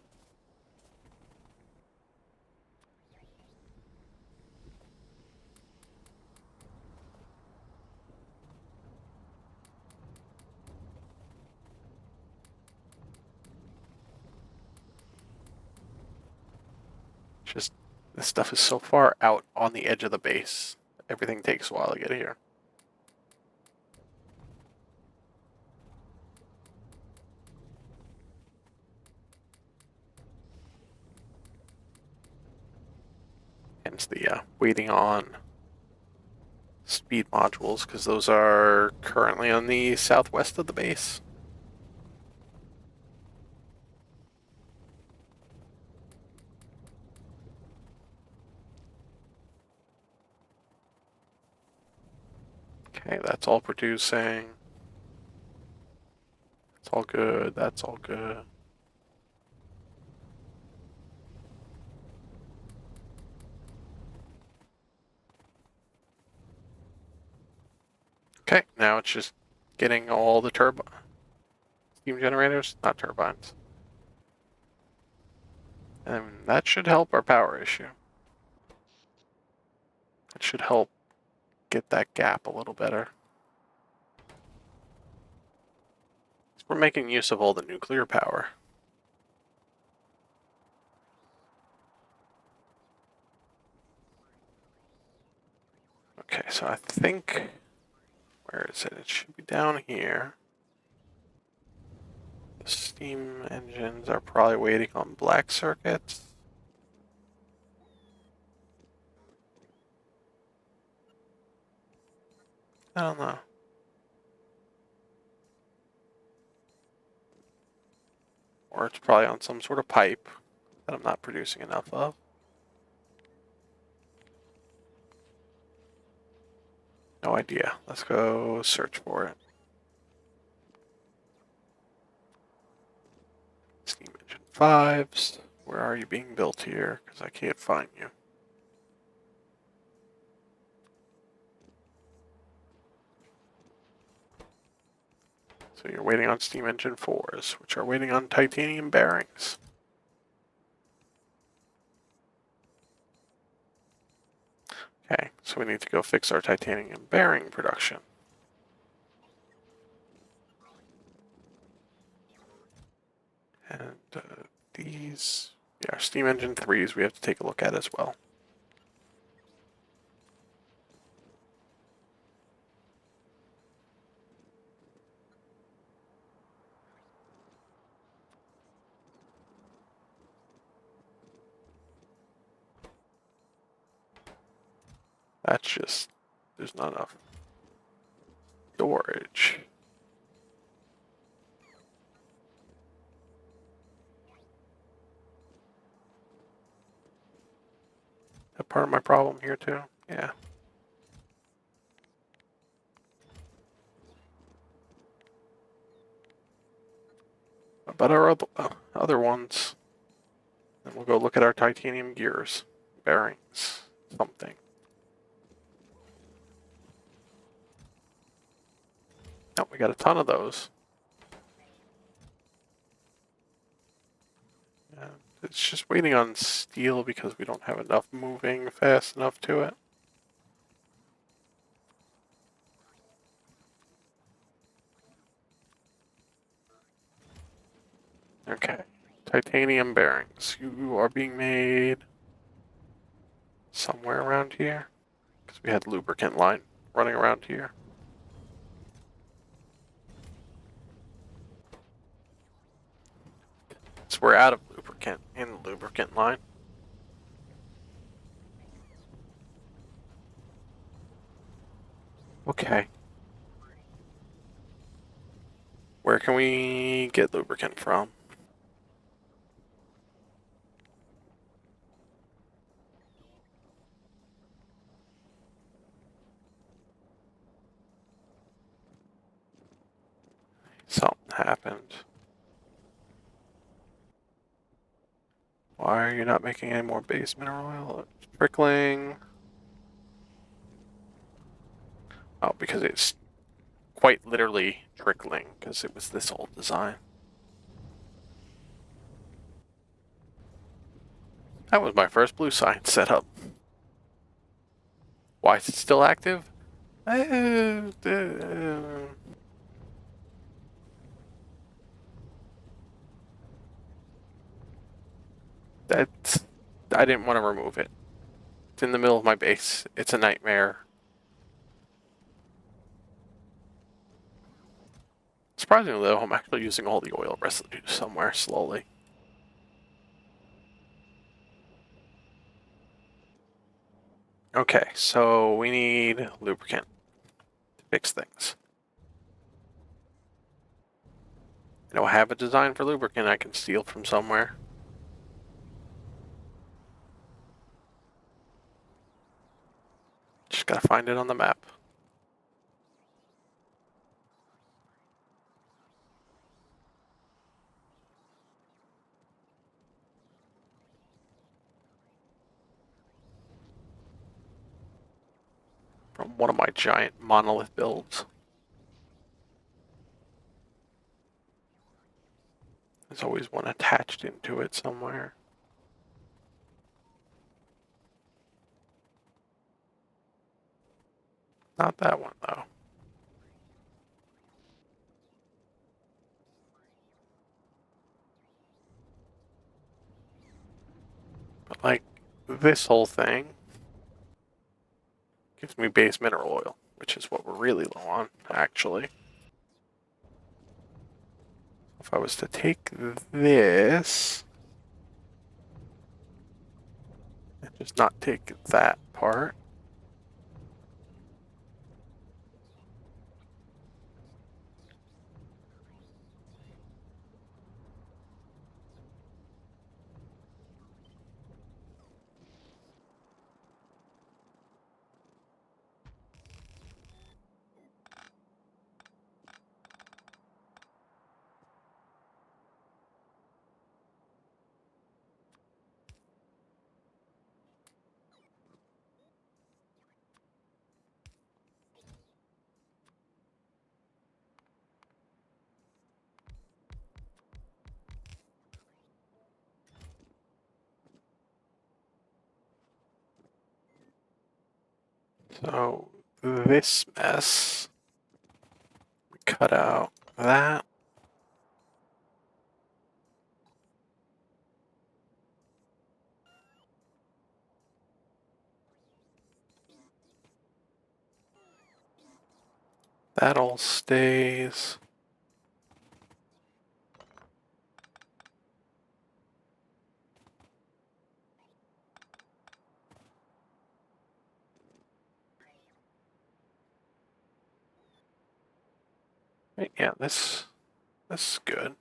Just, this stuff is so far out on the edge of the base. Everything takes a while to get here. Hence the waiting on speed modules, because those are currently on the southwest of the base. Okay, that's all producing. That's all good. That's all good. Okay, now it's just getting all the steam generators, not turbines. And that should help our power issue. It should help get that gap a little better. We're making use of all the nuclear power. Okay, so I think, where is it? It should be down here. The steam engines are probably waiting on black circuits. I don't know. Or it's probably on some sort of pipe that I'm not producing enough of. No idea. Let's go search for it. Steam engine 5s. Where are you being built here? Because I can't find you. So you're waiting on steam engine 4s, which are waiting on titanium bearings. Okay, so we need to go fix our titanium bearing production. And these, yeah, steam engine 3s we have to take a look at as well. That's just, there's not enough storage. That part of my problem here too? Yeah. But our other ones, then we'll go look at our titanium gears, bearings, something. Oh, we got a ton of those. And it's just waiting on steel because we don't have enough moving fast enough to it. Okay, titanium bearings. You are being made somewhere around here because we had lubricant line running around here. So we're out of lubricant in the lubricant line. Okay. Where can we get lubricant from? Something happened. Why are you not making any more base mineral oil? It's trickling. Oh, because it's quite literally trickling, because it was this old design. That was my first blue sign setup. Why is it still active? That's, I didn't want to remove it. It's in the middle of my base. It's a nightmare. Surprisingly though, I'm actually using all the oil residue somewhere slowly. Okay, so we need lubricant to fix things. I don't have a design for lubricant I can steal from somewhere. Just gotta find it on the map. From one of my giant monolith builds. There's always one attached into it somewhere. Not that one, though. But, like, this whole thing gives me base mineral oil, which is what we're really low on, actually. If I was to take this and just not take that part, so this mess, we cut out that. That all stays. Yeah, this is good.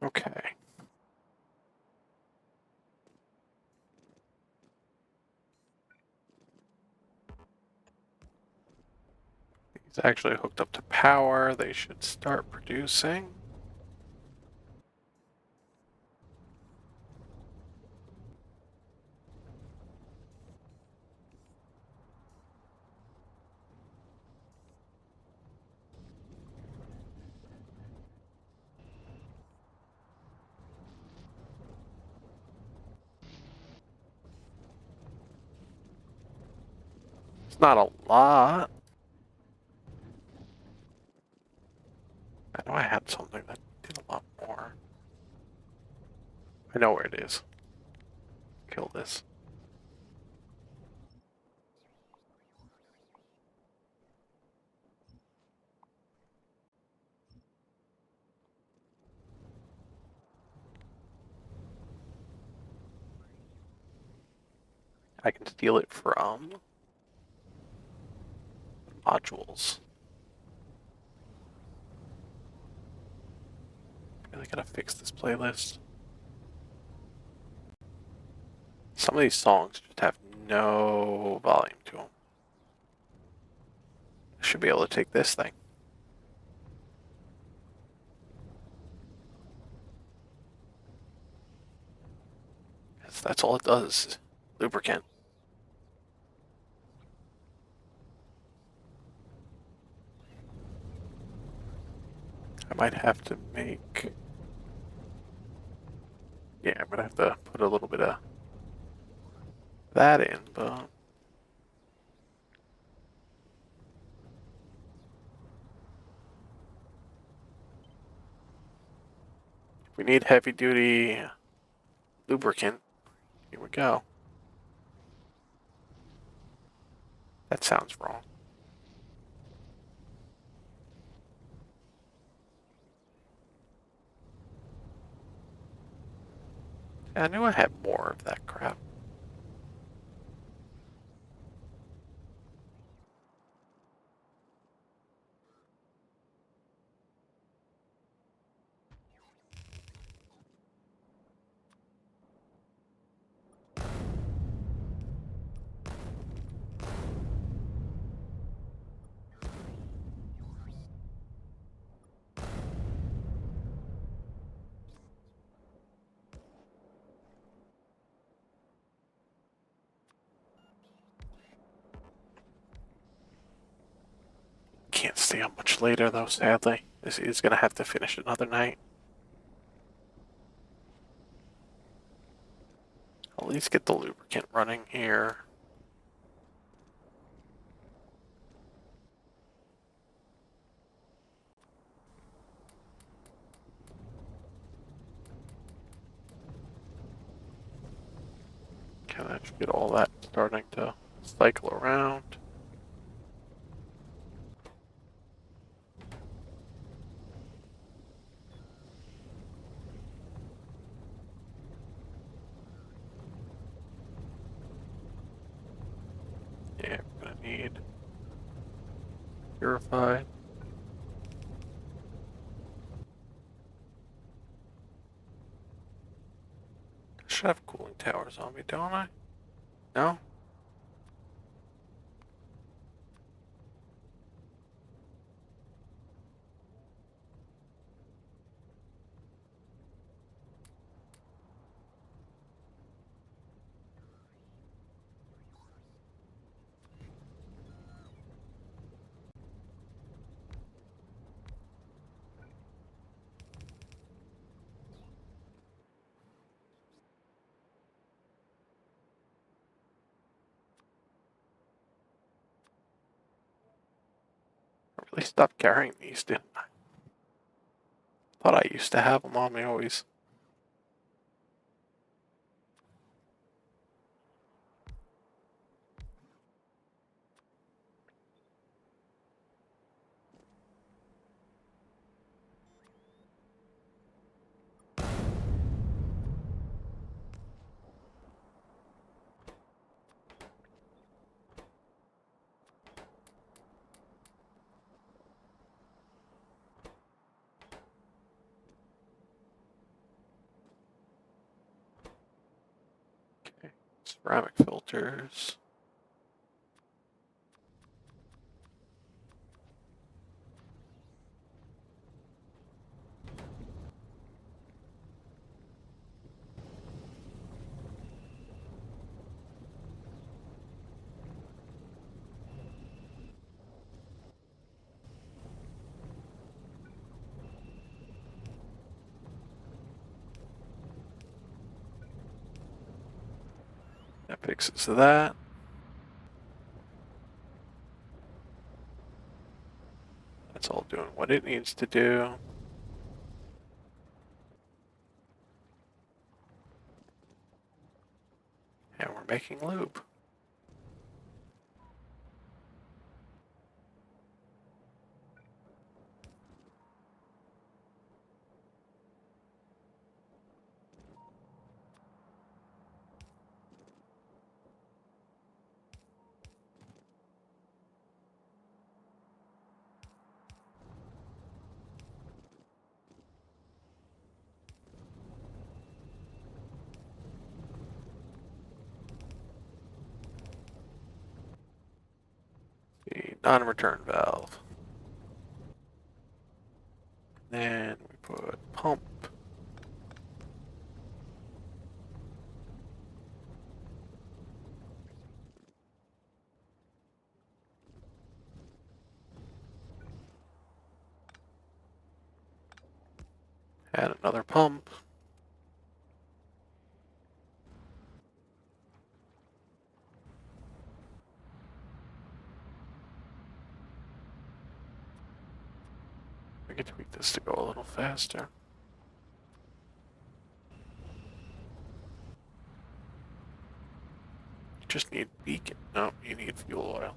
Okay. These actually hooked up to power. They should start producing. It's not a lot. I know I had something that did a lot more. I know where it is. Kill this. I can steal it from modules. Really gotta fix this playlist. Some of these songs just have no volume to them. I should be able to take this thing. That's all it does. Lubricant. I might have to make... Yeah, I'm gonna have to put a little bit of that in, but... If we need heavy duty lubricant, here we go. That sounds wrong. I knew I had more of that crap. Can't stay up much later though, sadly. This is gonna have to finish another night. I'll at least get the lubricant running here. Can I just get all that starting to cycle around? Yeah, we're gonna need purified. I should have cooling towers on me, don't I? No? I really stopped carrying these, didn't I? Thought I used to have them on me always. Okay, ceramic filters. That fixes that. That's all doing what it needs to do. And we're making lube. non-return valve. Then we put pump. Add another pump. We can tweak this to go a little faster. You just need beacon. No, you need fuel oil.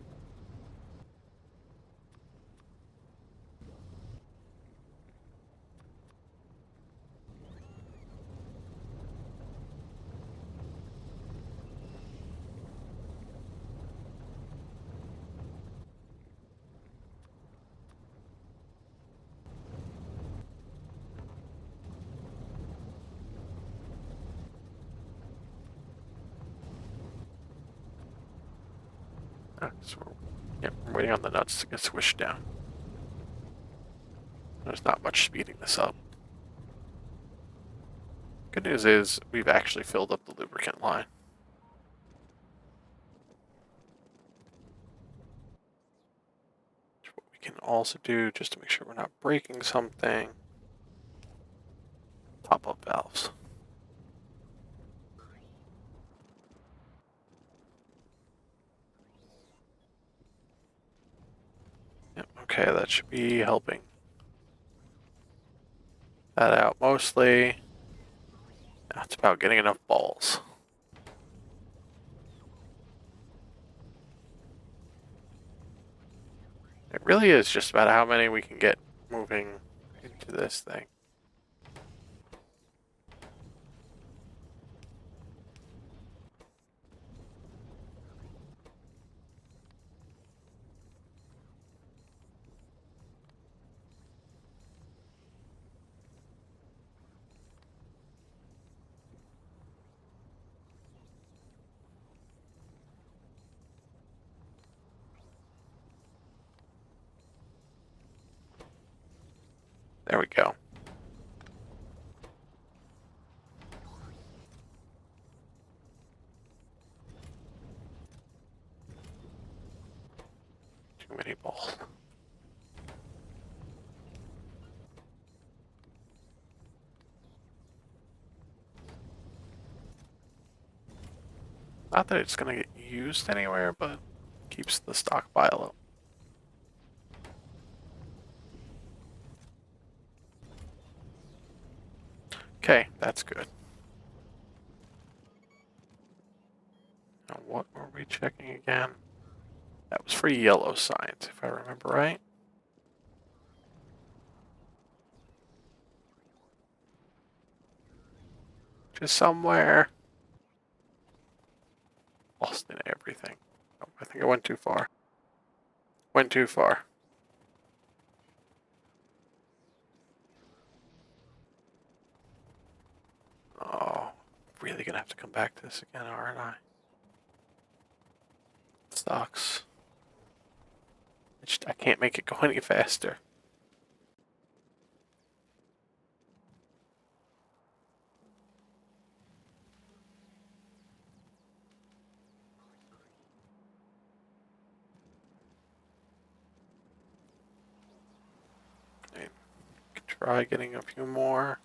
So we're waiting on the nuts to get swished down. There's not much speeding this up. Good news is we've actually filled up the lubricant line. What we can also do, just to make sure we're not breaking something, top up valves. Yep, okay, that should be helping that out mostly. Now it's about getting enough balls. It really is just about how many we can get moving into this thing. There we go. Too many balls. Not that it's going to get used anywhere, but keeps the stockpile up. Okay, that's good. Now what were we checking again? That was for yellow signs, if I remember right. Just somewhere. Lost in everything. Oh, I think I went too far. Went too far. Oh, really gonna have to come back to this again, aren't I? Sucks. I can't make it go any faster. I could try getting a few more.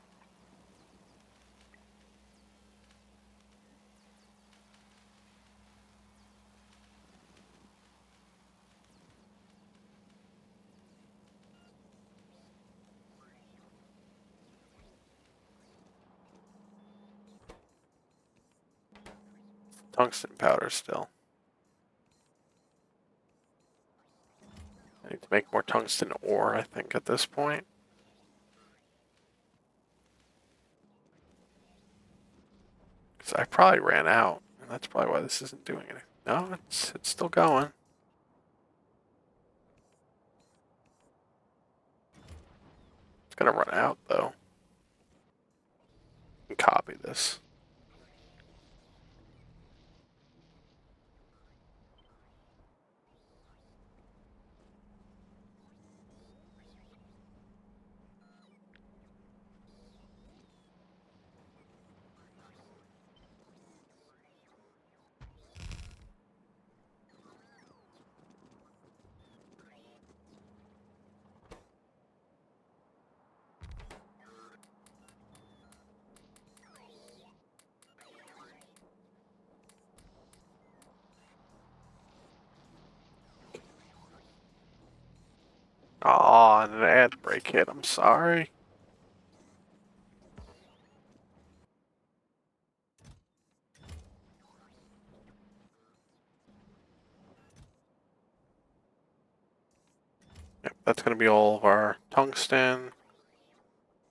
Tungsten powder still. I need to make more tungsten ore, I think, at this point. Because I probably ran out, and that's probably why this isn't doing anything. No, it's still going. It's gonna run out, though. Copy this. sorry, kid. I'm sorry. Yep, that's going to be all of our tungsten.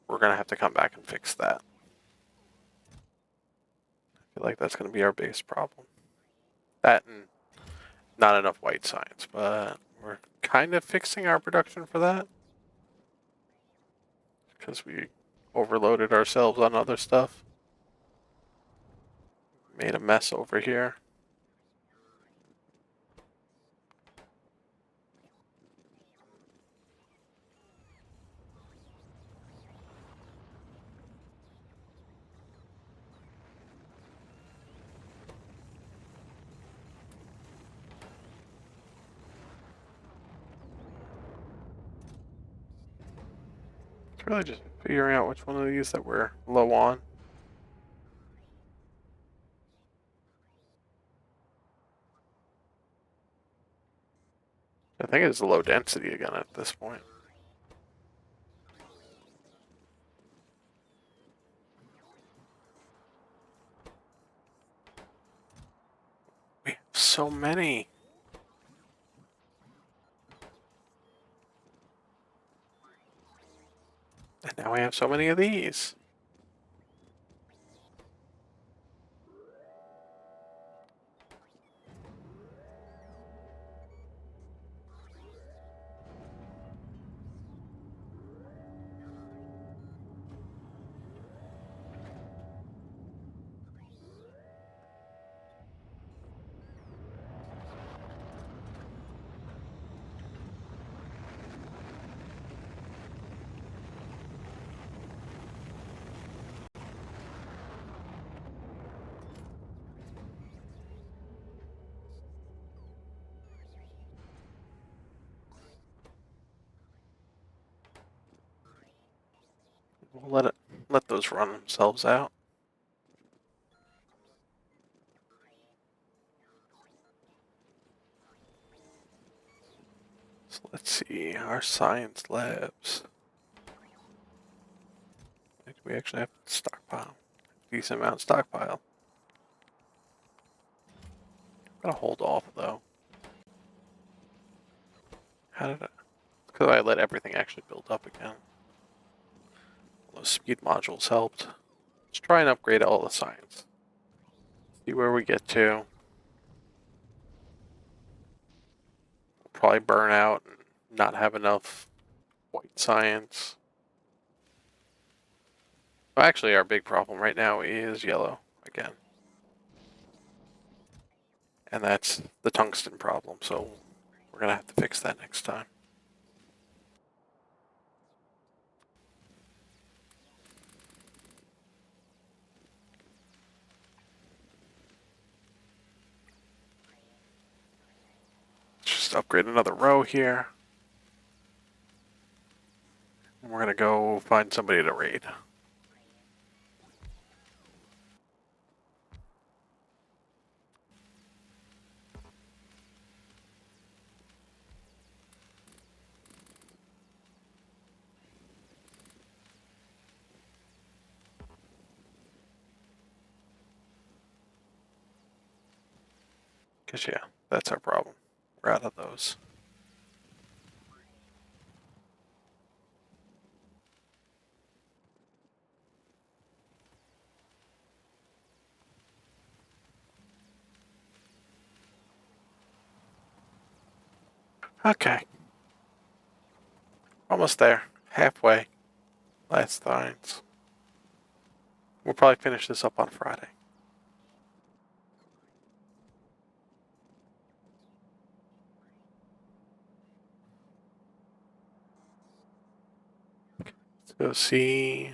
We're going to have to come back and fix that. I feel like that's going to be our biggest problem. That and not enough white science, but we're kind of fixing our production for that. Because we overloaded ourselves on other stuff. Made a mess over here. It's really just figuring out which one of these that we're low on. I think it's low density again at this point. We have so many. And now we have so many of these. We'll let those run themselves out. So let's see, our science labs. We actually have to stockpile. Decent amount stockpile. I'm gonna hold off though. How did I? Because I let everything actually build up again. Those speed modules helped. Let's try and upgrade all the science. See where we get to. We'll probably burn out and not have enough white science. Well, actually, our big problem right now is yellow again. And that's the tungsten problem, so we're going to have to fix that next time. Let's just upgrade another row here. And we're going to go find somebody to raid. Because, yeah, that's our problem. We're out of those. Okay. Almost there. Halfway. Last science. We'll probably finish this up on Friday. Let's go see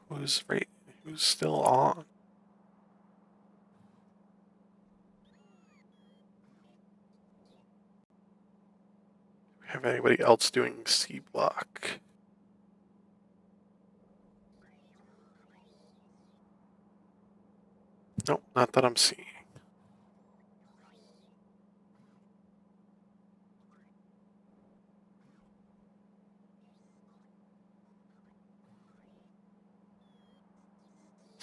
who's still on. Have anybody else doing Seablock? Nope, not that I'm seeing.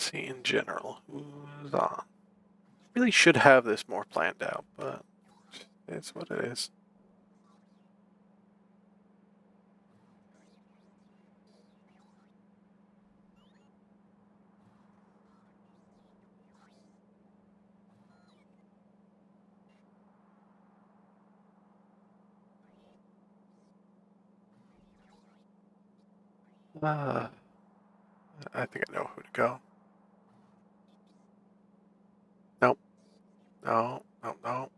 see in general who's on. Really should have this more planned out, but it's what it is. I think I know who to go. Nope. No. No. No.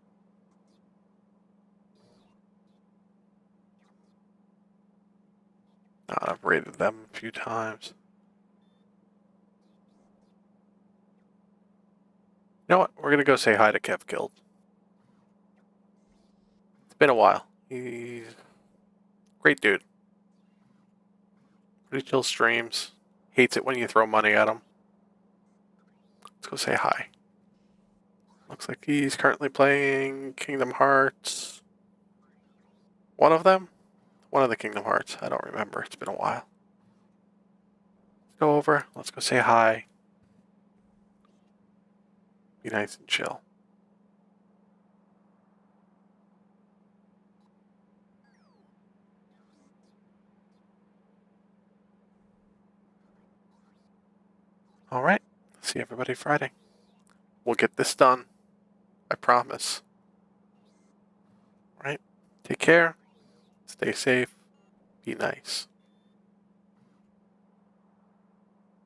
I've raided them a few times. You know what? We're gonna go say hi to Kev Guild. It's been a while. He's a great dude. Pretty chill streams. Hates it when you throw money at him. Let's go say hi. Looks like he's currently playing Kingdom Hearts. One of them? One of the Kingdom Hearts. I don't remember. It's been a while. Let's go over. Let's go say hi. Be nice and chill. All right. See everybody Friday. We'll get this done. I promise. All right. Take care. Stay safe. Be nice.